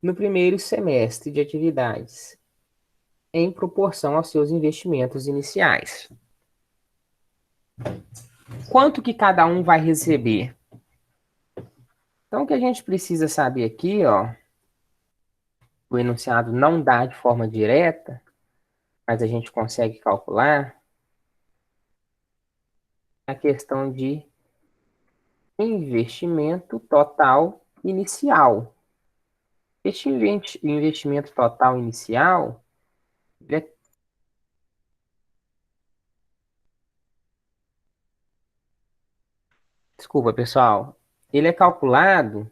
Speaker 1: No primeiro semestre de atividades. em proporção aos seus investimentos iniciais. Quanto que cada um vai receber? Então, o que a gente precisa saber aqui, ó, o enunciado não dá de forma direta, mas a gente consegue calcular a questão de investimento total inicial. Este investimento total inicial, ele é... Desculpa, pessoal. Ele é calculado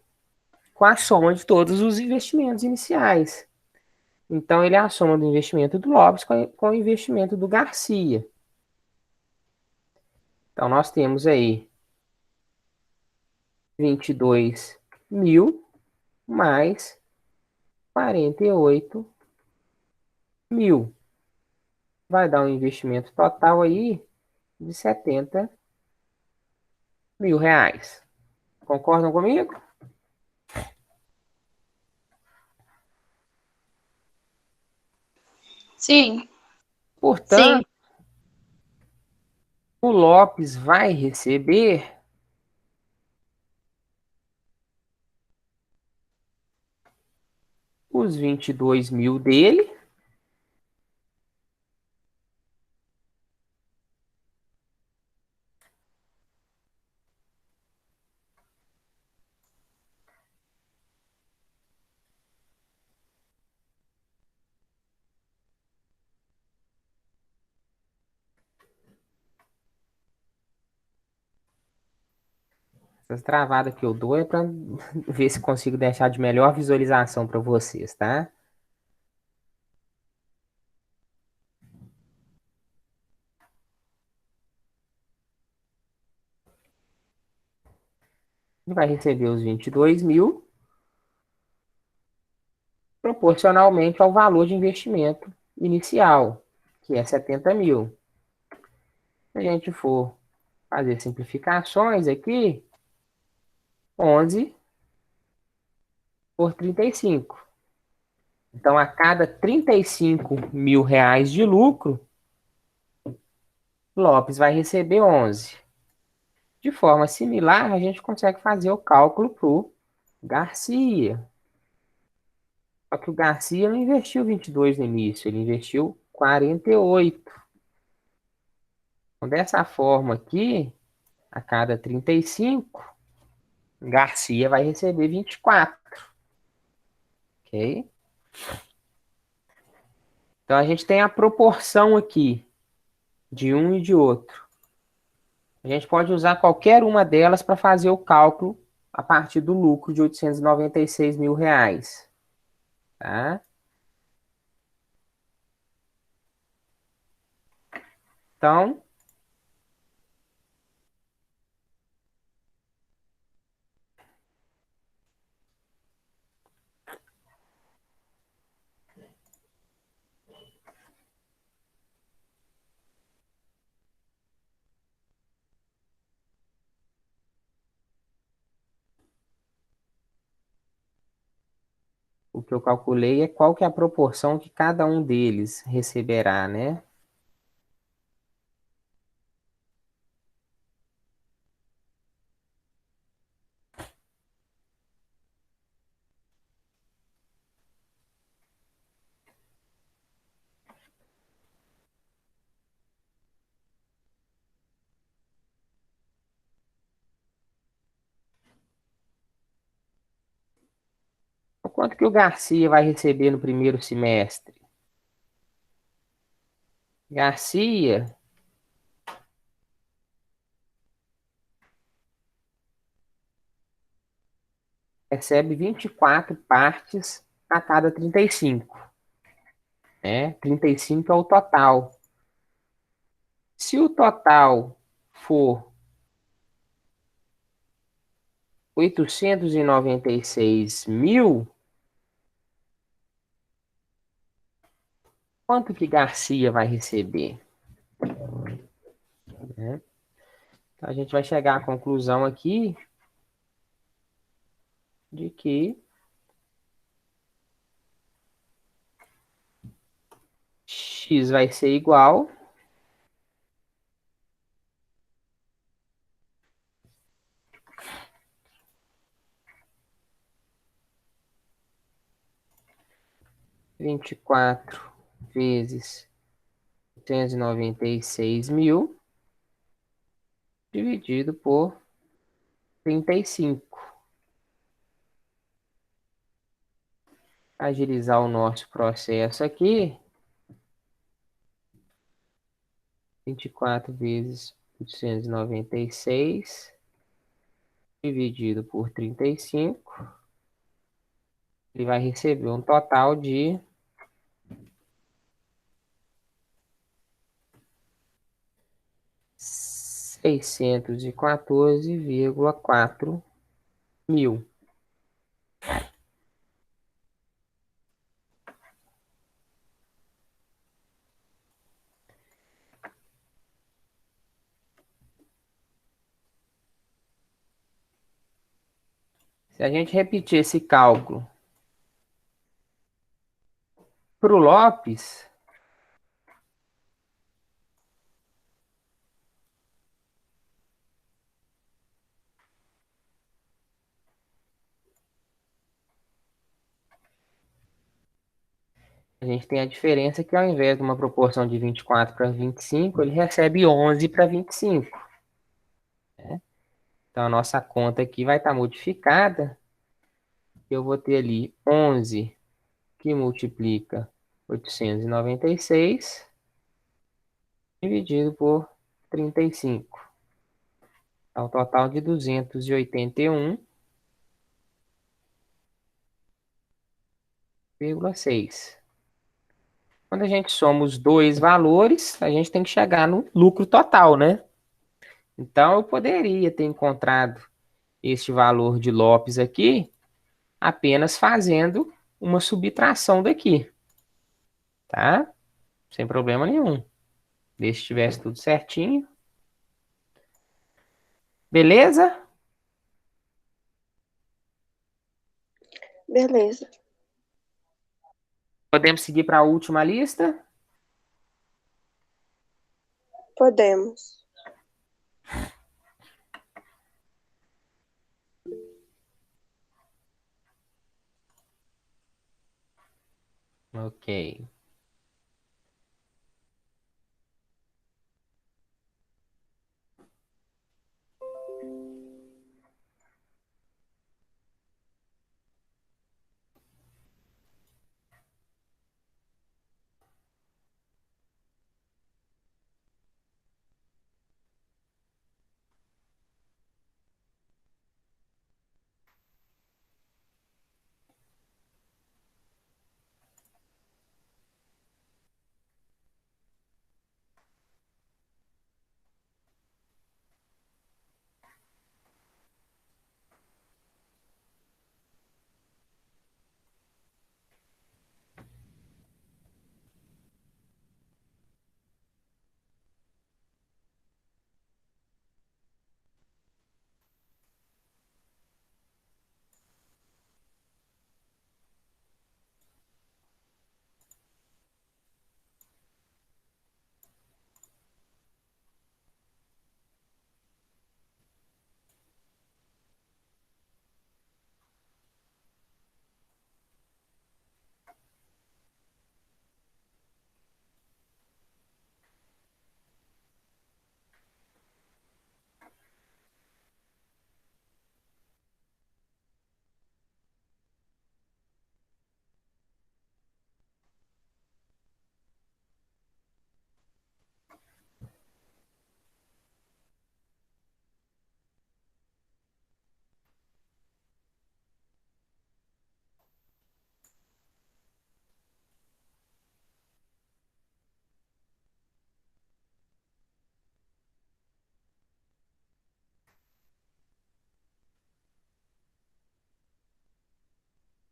Speaker 1: com a soma de todos os investimentos iniciais. Então, ele é a soma do investimento do Lopes com o investimento do Garcia. Então, nós temos aí 22 mil mais 48 mil. Vai dar um investimento total aí de 70 mil reais. Concordam comigo?
Speaker 6: Sim.
Speaker 1: Portanto, o Lopes vai receber os 22 mil dele essas travadas que eu dou é para ver se consigo deixar de melhor visualização para vocês, tá? Ele vai receber os 22 mil proporcionalmente ao valor de investimento inicial, que é 70 mil. Se a gente for fazer simplificações aqui, 11 por 35. Então, a cada 35 mil reais de lucro, Lopes vai receber 11. De forma similar, a gente consegue fazer o cálculo para o Garcia. Só que o Garcia não investiu 22 no início, ele investiu 48. Então, dessa forma aqui, a cada 35, Garcia vai receber 24. Ok? Então, a gente tem a proporção aqui de um e de outro. A gente pode usar qualquer uma delas para fazer o cálculo a partir do lucro de 896 mil reais. Tá? Então, o que eu calculei é qual que é a proporção que cada um deles receberá, né? Quanto que o Garcia vai receber no primeiro semestre? Garcia recebe 24 partes a cada 35, né? 35 é o total. Se o total for 896 mil, quanto que Garcia vai receber? Né? Então, a gente vai chegar à conclusão aqui de que x vai ser igual 24 vezes 896.000 dividido por 35. Agilizar o nosso processo aqui. 24 vezes 896 dividido por 35. Ele vai receber um total de 614,4 mil. Se a gente repetir esse cálculo para o Lopes, a gente tem a diferença que ao invés de uma proporção de 24 para 25, ele recebe 11 para 25. Né? Então, a nossa conta aqui vai estar modificada. Eu vou ter ali 11 que multiplica 896 dividido por 35. Dá um total de 281,6. Quando a gente soma os dois valores, a gente tem que chegar no lucro total, né? Então, eu poderia ter encontrado este valor de Lopes aqui apenas fazendo uma subtração daqui, tá? Sem problema nenhum. Desde que tivesse tudo certinho. Beleza?
Speaker 6: Beleza.
Speaker 1: Podemos seguir para a última lista?
Speaker 6: Podemos.
Speaker 1: Ok.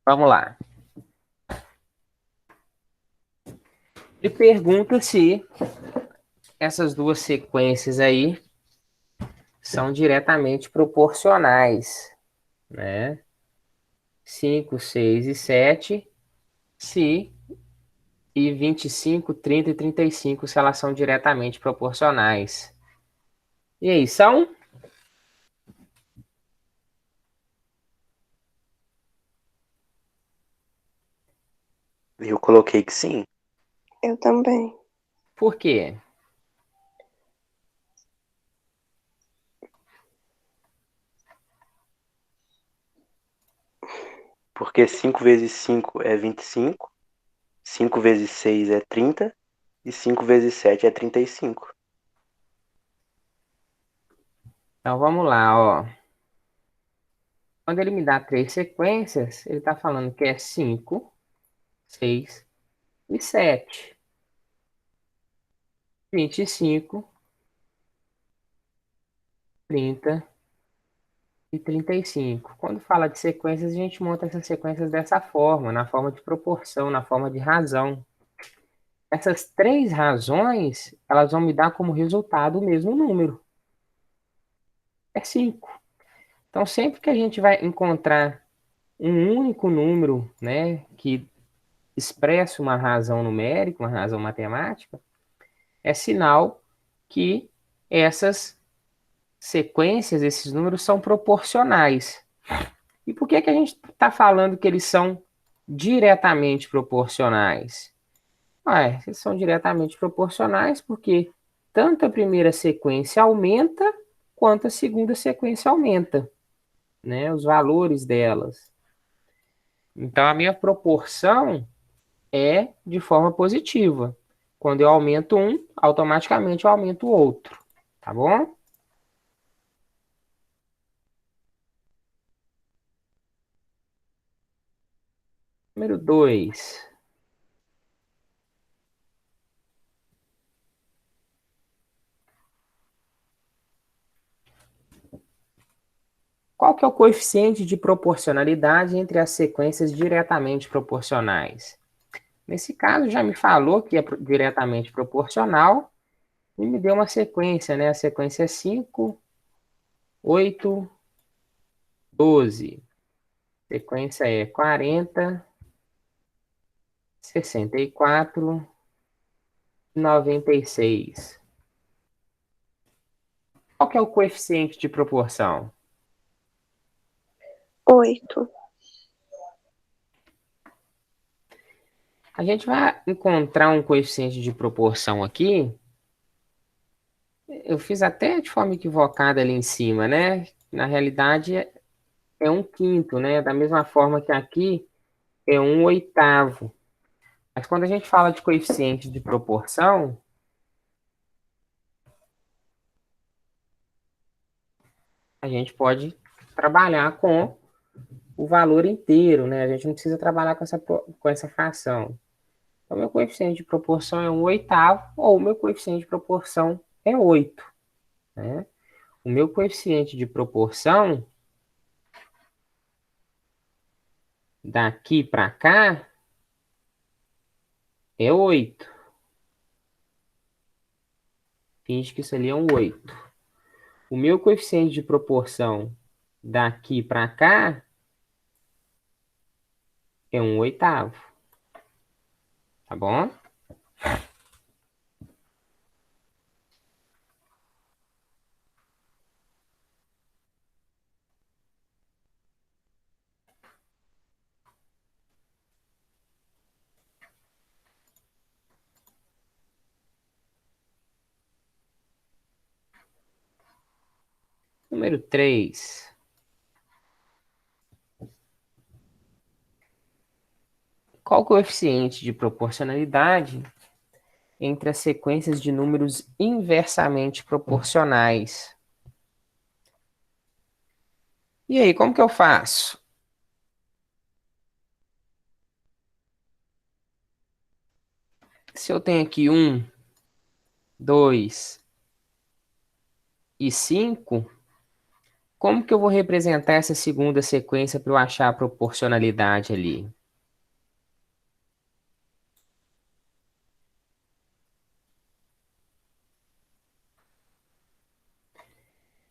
Speaker 1: Vamos lá. Ele pergunta se essas duas sequências aí são diretamente proporcionais, né? 5, 6 e 7, se e 25, 30 e 35, se elas são diretamente proporcionais. E aí, são?
Speaker 5: Eu coloquei que sim.
Speaker 6: Eu também.
Speaker 1: Por quê?
Speaker 5: Porque 5 vezes 5 é 25, 5 vezes 6 é 30 e 5 vezes 7 é 35.
Speaker 1: Então vamos lá, ó. Quando ele me dá 3 sequências, ele está falando que é 5, 6 e 7. 25, 30 e 35. Quando fala de sequências, a gente monta essas sequências dessa forma, na forma de proporção, na forma de razão. Essas 3 razões, elas vão me dar como resultado o mesmo número. É 5. Então, sempre que a gente vai encontrar um único número, né, que expressa uma razão numérica, uma razão matemática, é sinal que essas sequências, esses números são proporcionais. E por que que a gente está falando que eles são diretamente proporcionais? Eles são diretamente proporcionais porque tanto a primeira sequência aumenta quanto a segunda sequência aumenta, né, os valores delas. Então a minha proporção é de forma positiva. Quando eu aumento um, automaticamente eu aumento o outro, tá bom? Número 2. Qual que é o coeficiente de proporcionalidade entre as sequências diretamente proporcionais? Nesse caso, já me falou que é diretamente proporcional e me deu uma sequência, né? A sequência é 5, 8, 12. A sequência é 40, 64 e 96. Qual que é o coeficiente de proporção?
Speaker 6: 8.
Speaker 1: A gente vai encontrar um coeficiente de proporção aqui. Eu fiz até de forma equivocada ali em cima, né? Na realidade, é 1/5, né? Da mesma forma que aqui é 1/8. Mas quando a gente fala de coeficiente de proporção, a gente pode trabalhar com o valor inteiro, né? A gente não precisa trabalhar com essa fração. Então, meu coeficiente de proporção é 1/8, ou o meu coeficiente de proporção é 8, né? O meu coeficiente de proporção, daqui para cá, é 8. Finge que isso ali é um 8. O meu coeficiente de proporção daqui para cá é 1/8. Tá bom? Número 3. Qual o coeficiente de proporcionalidade entre as sequências de números inversamente proporcionais? E aí, como que eu faço? Se eu tenho aqui 1, 2 e 5, como que eu vou representar essa segunda sequência para eu achar a proporcionalidade ali?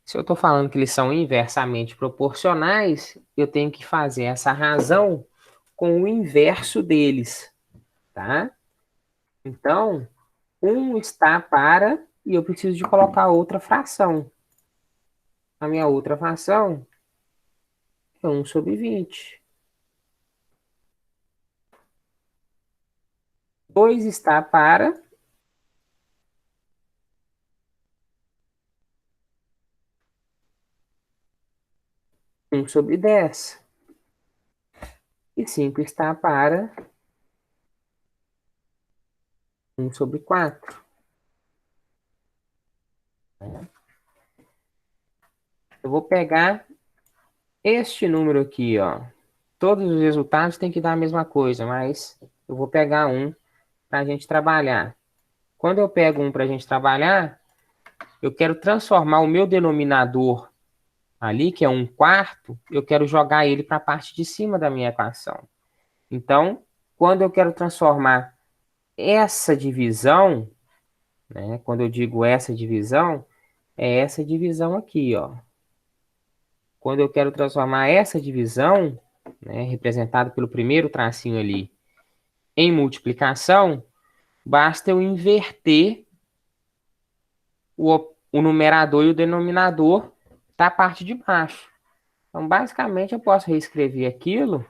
Speaker 1: Se eu estou falando que eles são inversamente proporcionais, eu tenho que fazer essa razão com o inverso deles, tá? Então, 1 está para, e eu preciso de colocar outra fração. A minha outra fração é 1/20. 2 está para 1/10. E 5 está para 1/4. Eu vou pegar este número aqui, ó. Todos os resultados têm que dar a mesma coisa, mas eu vou pegar um para a gente trabalhar. Quando eu pego um para a gente trabalhar, eu quero transformar o meu denominador ali, que é 1/4, eu quero jogar ele para a parte de cima da minha equação. Então, quando eu quero transformar essa divisão, né, quando eu digo essa divisão, é essa divisão aqui, ó. Quando eu quero transformar essa divisão, né, representada pelo primeiro tracinho ali, em multiplicação, basta eu inverter o numerador e o denominador da parte de baixo. Então, basicamente, eu posso reescrever aquilo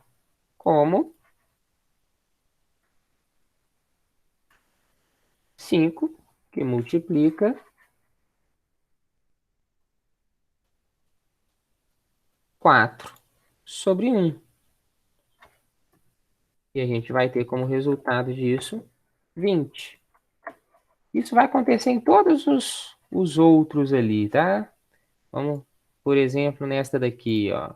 Speaker 1: como 5 que multiplica 4/1. E a gente vai ter como resultado disso 20. Isso vai acontecer em todos os outros ali, tá? Vamos, por exemplo, nesta daqui, ó.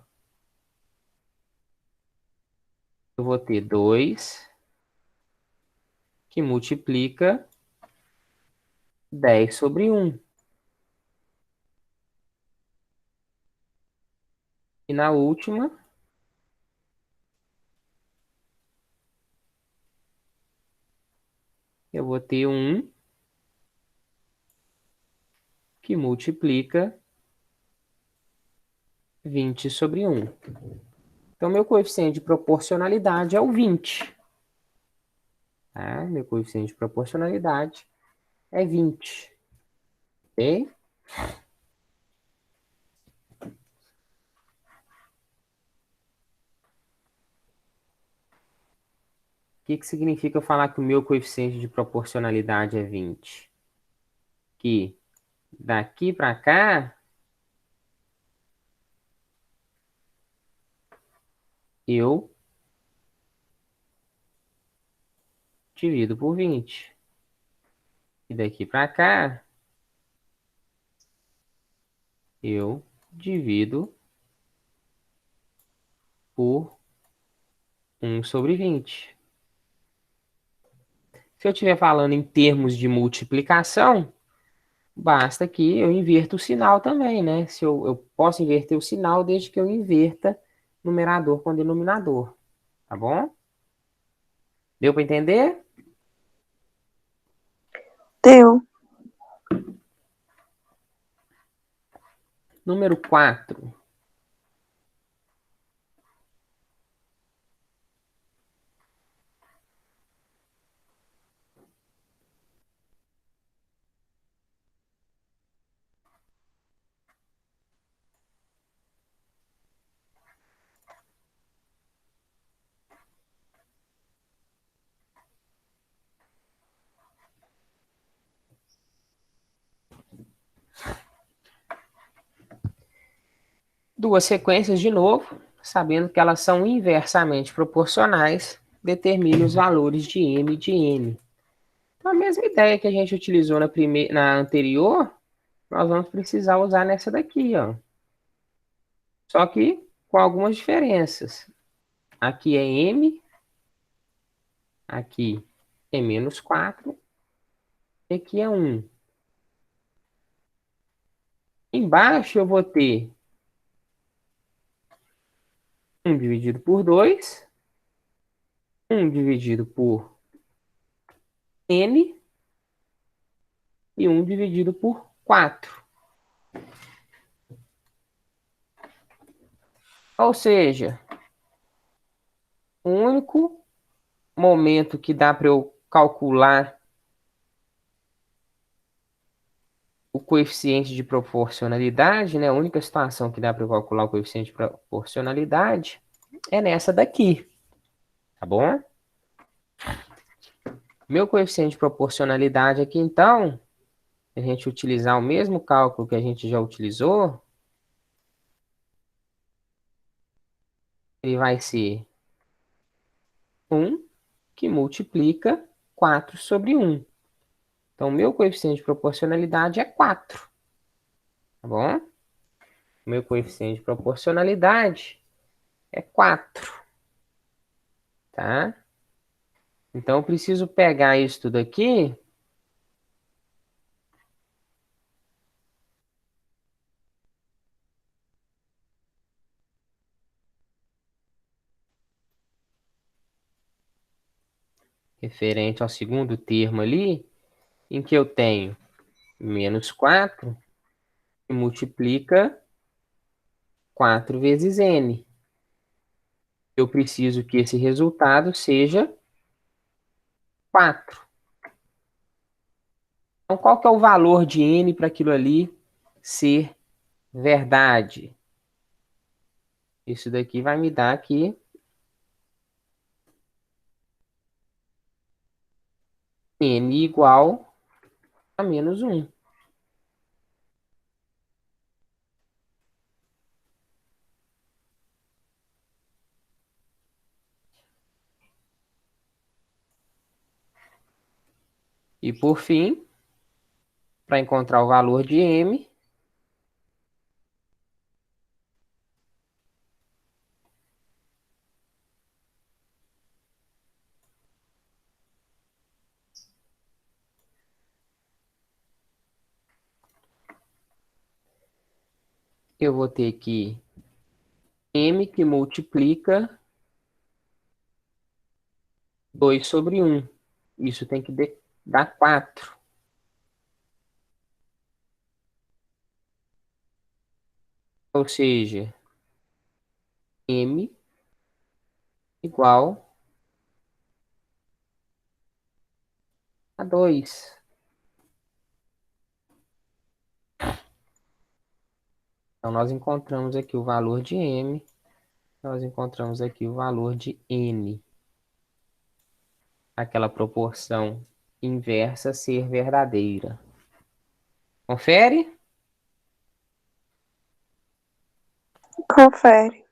Speaker 1: Eu vou ter 2 que multiplica 10/1. E na última, eu vou ter 1 que multiplica 20/1. Então, meu coeficiente de proporcionalidade é o 20. Tá? Meu coeficiente de proporcionalidade é 20. Ok? O que significa eu falar que o meu coeficiente de proporcionalidade é 20? Que daqui para cá, eu divido por 20. E daqui para cá, eu divido por 1/20. Se eu estiver falando em termos de multiplicação, basta que eu inverta o sinal também, né? Se eu posso inverter o sinal desde que eu inverta numerador com denominador. Tá bom? Deu para entender?
Speaker 6: Deu.
Speaker 1: Número 4. Duas sequências de novo, sabendo que elas são inversamente proporcionais, determine os valores de m e de n. Então, a mesma ideia que a gente utilizou na anterior, nós vamos precisar usar nessa daqui, ó. Só que com algumas diferenças. Aqui é m, aqui é -4, e aqui é 1. Embaixo eu vou ter 1 dividido por 2, 1 dividido por n e 1 dividido por 4. Ou seja, o único momento que dá para eu calcular o coeficiente de proporcionalidade, né? A única situação que dá para calcular o coeficiente de proporcionalidade é nessa daqui, tá bom? Meu coeficiente de proporcionalidade aqui, então, se a gente utilizar o mesmo cálculo que a gente já utilizou, ele vai ser 1 que multiplica 4 sobre 1. Então, meu coeficiente de proporcionalidade é 4, tá bom? Meu coeficiente de proporcionalidade é 4, tá? Então, eu preciso pegar isso tudo aqui referente ao segundo termo ali, em que eu tenho menos 4 que multiplica 4 vezes n. Eu preciso que esse resultado seja 4. Então, qual que é o valor de n para aquilo ali ser verdade? Isso daqui vai me dar aqui n igual a menos 1. E por fim, para encontrar o valor de m, eu vou ter que m que multiplica 2 sobre 1. Isso tem que dar 4. Ou seja, m igual a 2. Então, nós encontramos aqui o valor de m, nós encontramos aqui o valor de n. Aquela proporção inversa ser verdadeira. Confere?
Speaker 6: Confere.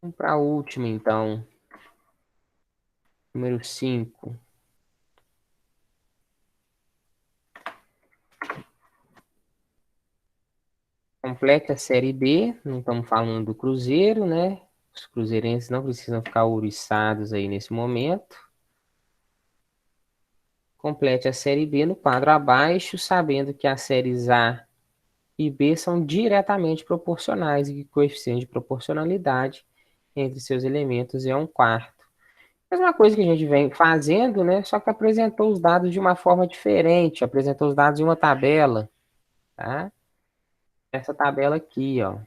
Speaker 1: Vamos para a última, então. Número 5. Complete a série B. Não estamos falando do Cruzeiro, né? Os cruzeirenses não precisam ficar ouriçados aí nesse momento. Complete a série B no quadro abaixo, sabendo que as séries A e B são diretamente proporcionais e que o coeficiente de proporcionalidade entre seus elementos é 1/4. Mesma coisa que a gente vem fazendo, né? Só que apresentou os dados de uma forma diferente, apresentou os dados em uma tabela, tá? Essa tabela aqui, ó.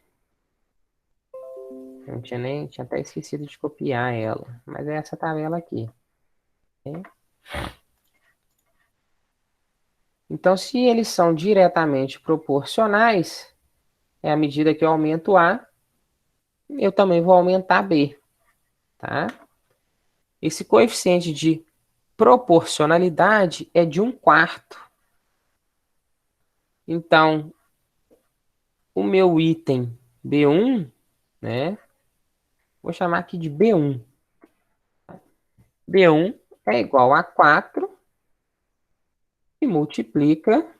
Speaker 1: Eu não tinha até esquecido de copiar ela, mas é essa tabela aqui. Né? Então, se eles são diretamente proporcionais, à medida que eu aumento A, eu também vou aumentar B, tá? Esse coeficiente de proporcionalidade é de 1/4. Então, o meu item B1, né? Vou chamar aqui de B1. B1 é igual a 4 e multiplica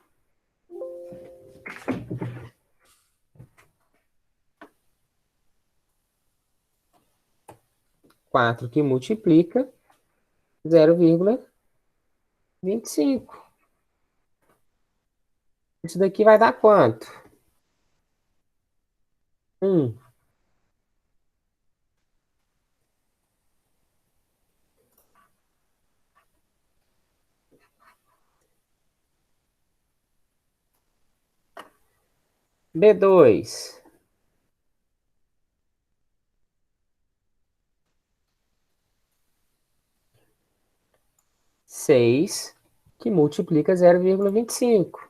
Speaker 1: 4 que multiplica 0,25. Isso daqui vai dar quanto? 1. B2. 6 que multiplica 0,25.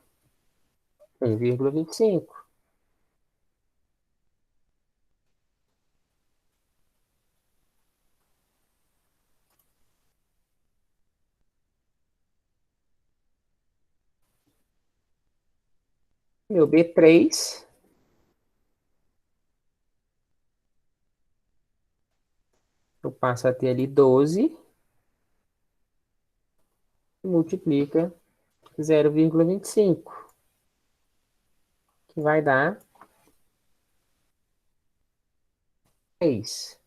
Speaker 1: 1,25. Meu B3 eu passo a ter ali 12 e multiplica 0,25, que vai dar 3.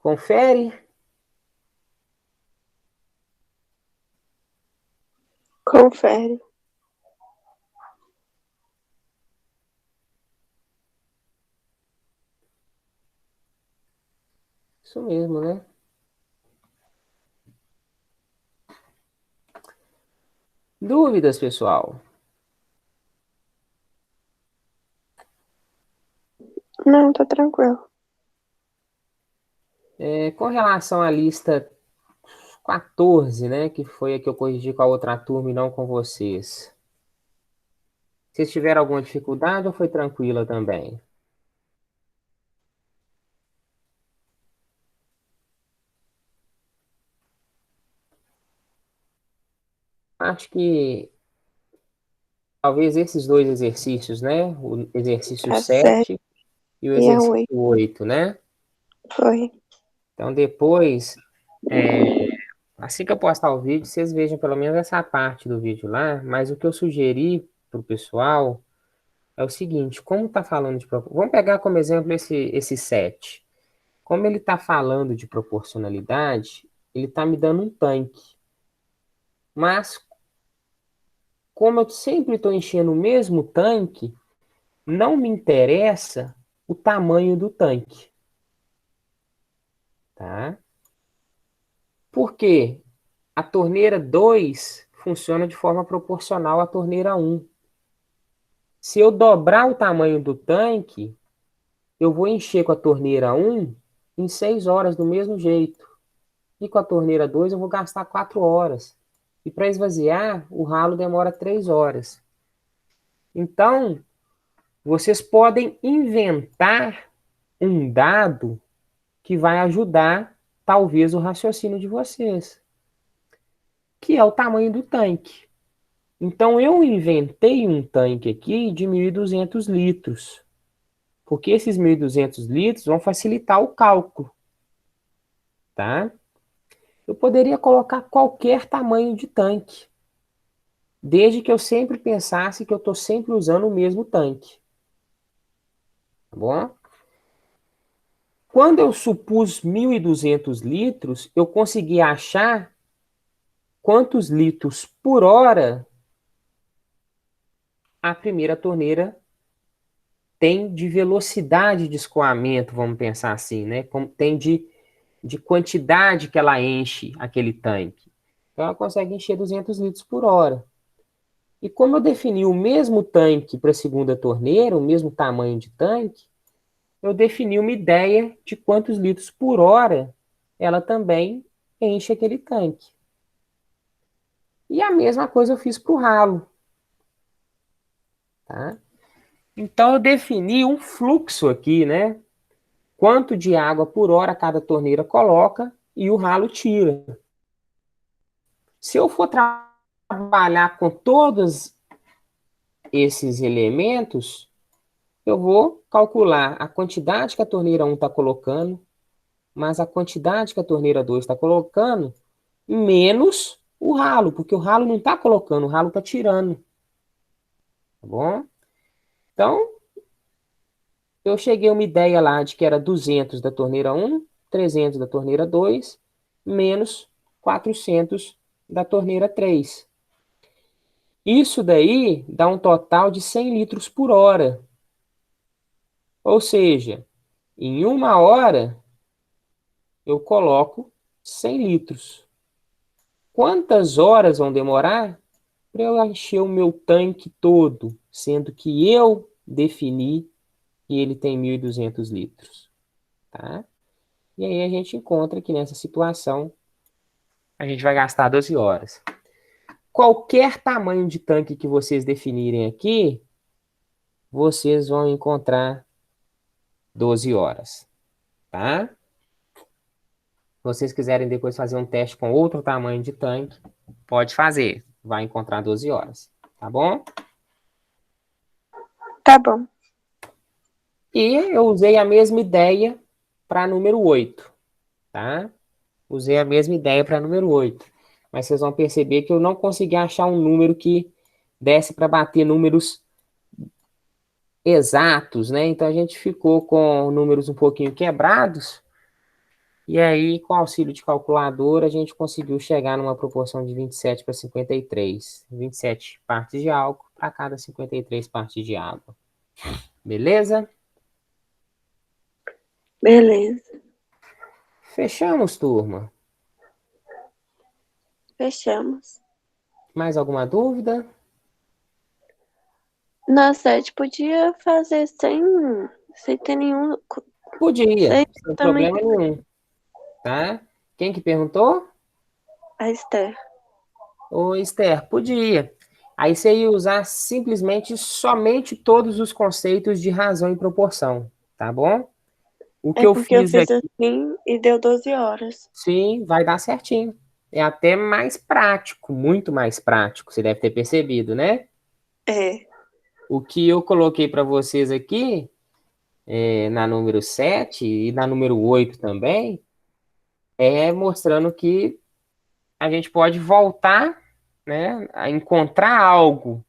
Speaker 1: Confere.
Speaker 6: Confere.
Speaker 1: Isso mesmo, né? Dúvidas, pessoal?
Speaker 6: Não, tá tranquilo.
Speaker 1: Com relação à lista 14, né? Que foi a que eu corrigi com a outra turma e não com vocês. Vocês tiveram alguma dificuldade ou foi tranquila também? Acho que talvez esses dois exercícios, né? O exercício
Speaker 6: A 7
Speaker 1: 7 e o
Speaker 6: e a
Speaker 1: exercício
Speaker 6: 8.
Speaker 1: 8, né?
Speaker 6: Foi.
Speaker 1: Então depois, é, assim que eu postar o vídeo, vocês vejam pelo menos essa parte do vídeo lá, mas o que eu sugeri para o pessoal é o seguinte, como está falando de... Vamos pegar como exemplo esse 7. Como ele está falando de proporcionalidade, ele está me dando um tanque. Mas, como eu sempre estou enchendo o mesmo tanque, não me interessa o tamanho do tanque. Tá? Por quê? A torneira 2 funciona de forma proporcional à torneira 1. Se eu dobrar o tamanho do tanque, eu vou encher com a torneira 1 em 6 horas do mesmo jeito. E com a torneira 2 eu vou gastar 4 horas. E para esvaziar, o ralo demora 3 horas. Então, vocês podem inventar um dado que vai ajudar, talvez, o raciocínio de vocês, que é o tamanho do tanque. Então, eu inventei um tanque aqui de 1.200 litros, porque esses 1.200 litros vão facilitar o cálculo, tá? Eu poderia colocar qualquer tamanho de tanque, desde que eu sempre pensasse que eu estou sempre usando o mesmo tanque. Tá bom? Quando eu supus 1.200 litros, eu consegui achar quantos litros por hora a primeira torneira tem de velocidade de escoamento, vamos pensar assim, né? Como tem de quantidade que ela enche aquele tanque. Então, ela consegue encher 200 litros por hora. E como eu defini o mesmo tanque para a segunda torneira, o mesmo tamanho de tanque, eu defini uma ideia de quantos litros por hora ela também enche aquele tanque. E a mesma coisa eu fiz para o ralo. Tá? Então eu defini um fluxo aqui, né? Quanto de água por hora cada torneira coloca e o ralo tira. Se eu for trabalhar com todos esses elementos, eu vou calcular a quantidade que a torneira 1 está colocando, mais a quantidade que a torneira 2 está colocando, menos o ralo, porque o ralo não está colocando, o ralo está tirando. Tá bom? Então, eu cheguei a uma ideia lá de que era 200 da torneira 1, 300 da torneira 2, menos 400 da torneira 3. Isso daí dá um total de 100 litros por hora. Ou seja, em 1 hora, eu coloco 100 litros. Quantas horas vão demorar para eu encher o meu tanque todo, sendo que eu defini que ele tem 1.200 litros, tá? E aí a gente encontra que nessa situação a gente vai gastar 12 horas. Qualquer tamanho de tanque que vocês definirem aqui, vocês vão encontrar 12 horas, tá? Se vocês quiserem depois fazer um teste com outro tamanho de tanque, pode fazer. Vai encontrar 12 horas, tá bom?
Speaker 6: Tá bom.
Speaker 1: E eu usei a mesma ideia para número 8, tá? Usei a mesma ideia para número 8. Mas vocês vão perceber que eu não consegui achar um número que desse para bater números exatos, né? Então a gente ficou com números um pouquinho quebrados. E aí, com auxílio de calculadora, a gente conseguiu chegar numa proporção de 27 para 53. 27 partes de álcool para cada 53 partes de água. Beleza?
Speaker 6: Beleza.
Speaker 1: Fechamos, turma.
Speaker 6: Fechamos.
Speaker 1: Mais alguma dúvida?
Speaker 6: Nossa, a gente podia fazer sem ter nenhum.
Speaker 1: Podia,
Speaker 6: Sem
Speaker 1: sem
Speaker 6: também
Speaker 1: problema nenhum. Tá? Quem que perguntou?
Speaker 6: a Esther.
Speaker 1: Ô, Esther, podia. Aí você ia usar simplesmente somente todos os conceitos de razão e proporção, tá bom? O que
Speaker 6: É
Speaker 1: eu
Speaker 6: porque eu
Speaker 1: fiz
Speaker 6: fiz
Speaker 1: aqui,
Speaker 6: assim e deu 12 horas.
Speaker 1: sim, vai dar certinho. É até mais prático, muito mais prático, você deve ter percebido, né?
Speaker 6: É.
Speaker 1: O que eu coloquei para vocês aqui, na número 7 e na número 8 também, é mostrando que a gente pode voltar, né, a encontrar algo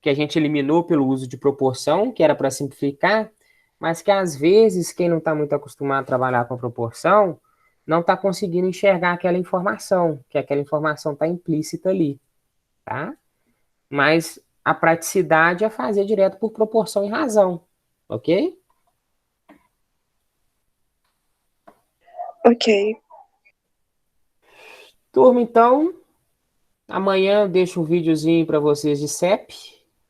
Speaker 1: que a gente eliminou pelo uso de proporção, que era para simplificar, mas que às vezes quem não está muito acostumado a trabalhar com proporção não está conseguindo enxergar aquela informação, que aquela informação está implícita ali, tá? Mas a praticidade é fazer direto por proporção e razão, ok?
Speaker 6: Ok.
Speaker 1: Turma, então, amanhã eu deixo um videozinho para vocês de CEP,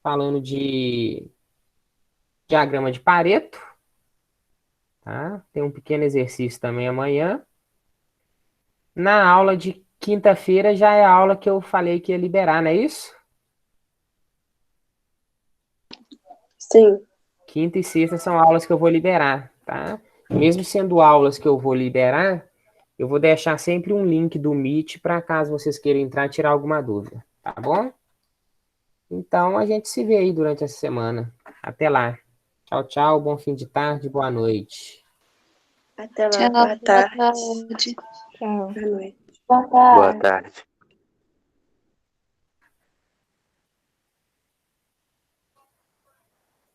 Speaker 1: falando de diagrama de Pareto, tá? Tem um pequeno exercício também amanhã. Na aula de quinta-feira já é a aula que eu falei que ia liberar, não é isso?
Speaker 6: Sim.
Speaker 1: Quinta e sexta são aulas que eu vou liberar, tá? Mesmo sendo aulas que eu vou liberar, eu vou deixar sempre um link do Meet para caso vocês queiram entrar e tirar alguma dúvida, tá bom? Então a gente se vê aí durante essa semana. Até lá. Tchau, tchau. Bom fim de tarde, boa noite.
Speaker 6: Até lá.
Speaker 4: Tchau,
Speaker 6: Boa
Speaker 4: boa
Speaker 6: tarde.
Speaker 4: tarde.
Speaker 2: Tchau.
Speaker 6: Boa noite.
Speaker 2: Boa
Speaker 5: Boa
Speaker 2: tarde.
Speaker 5: tarde.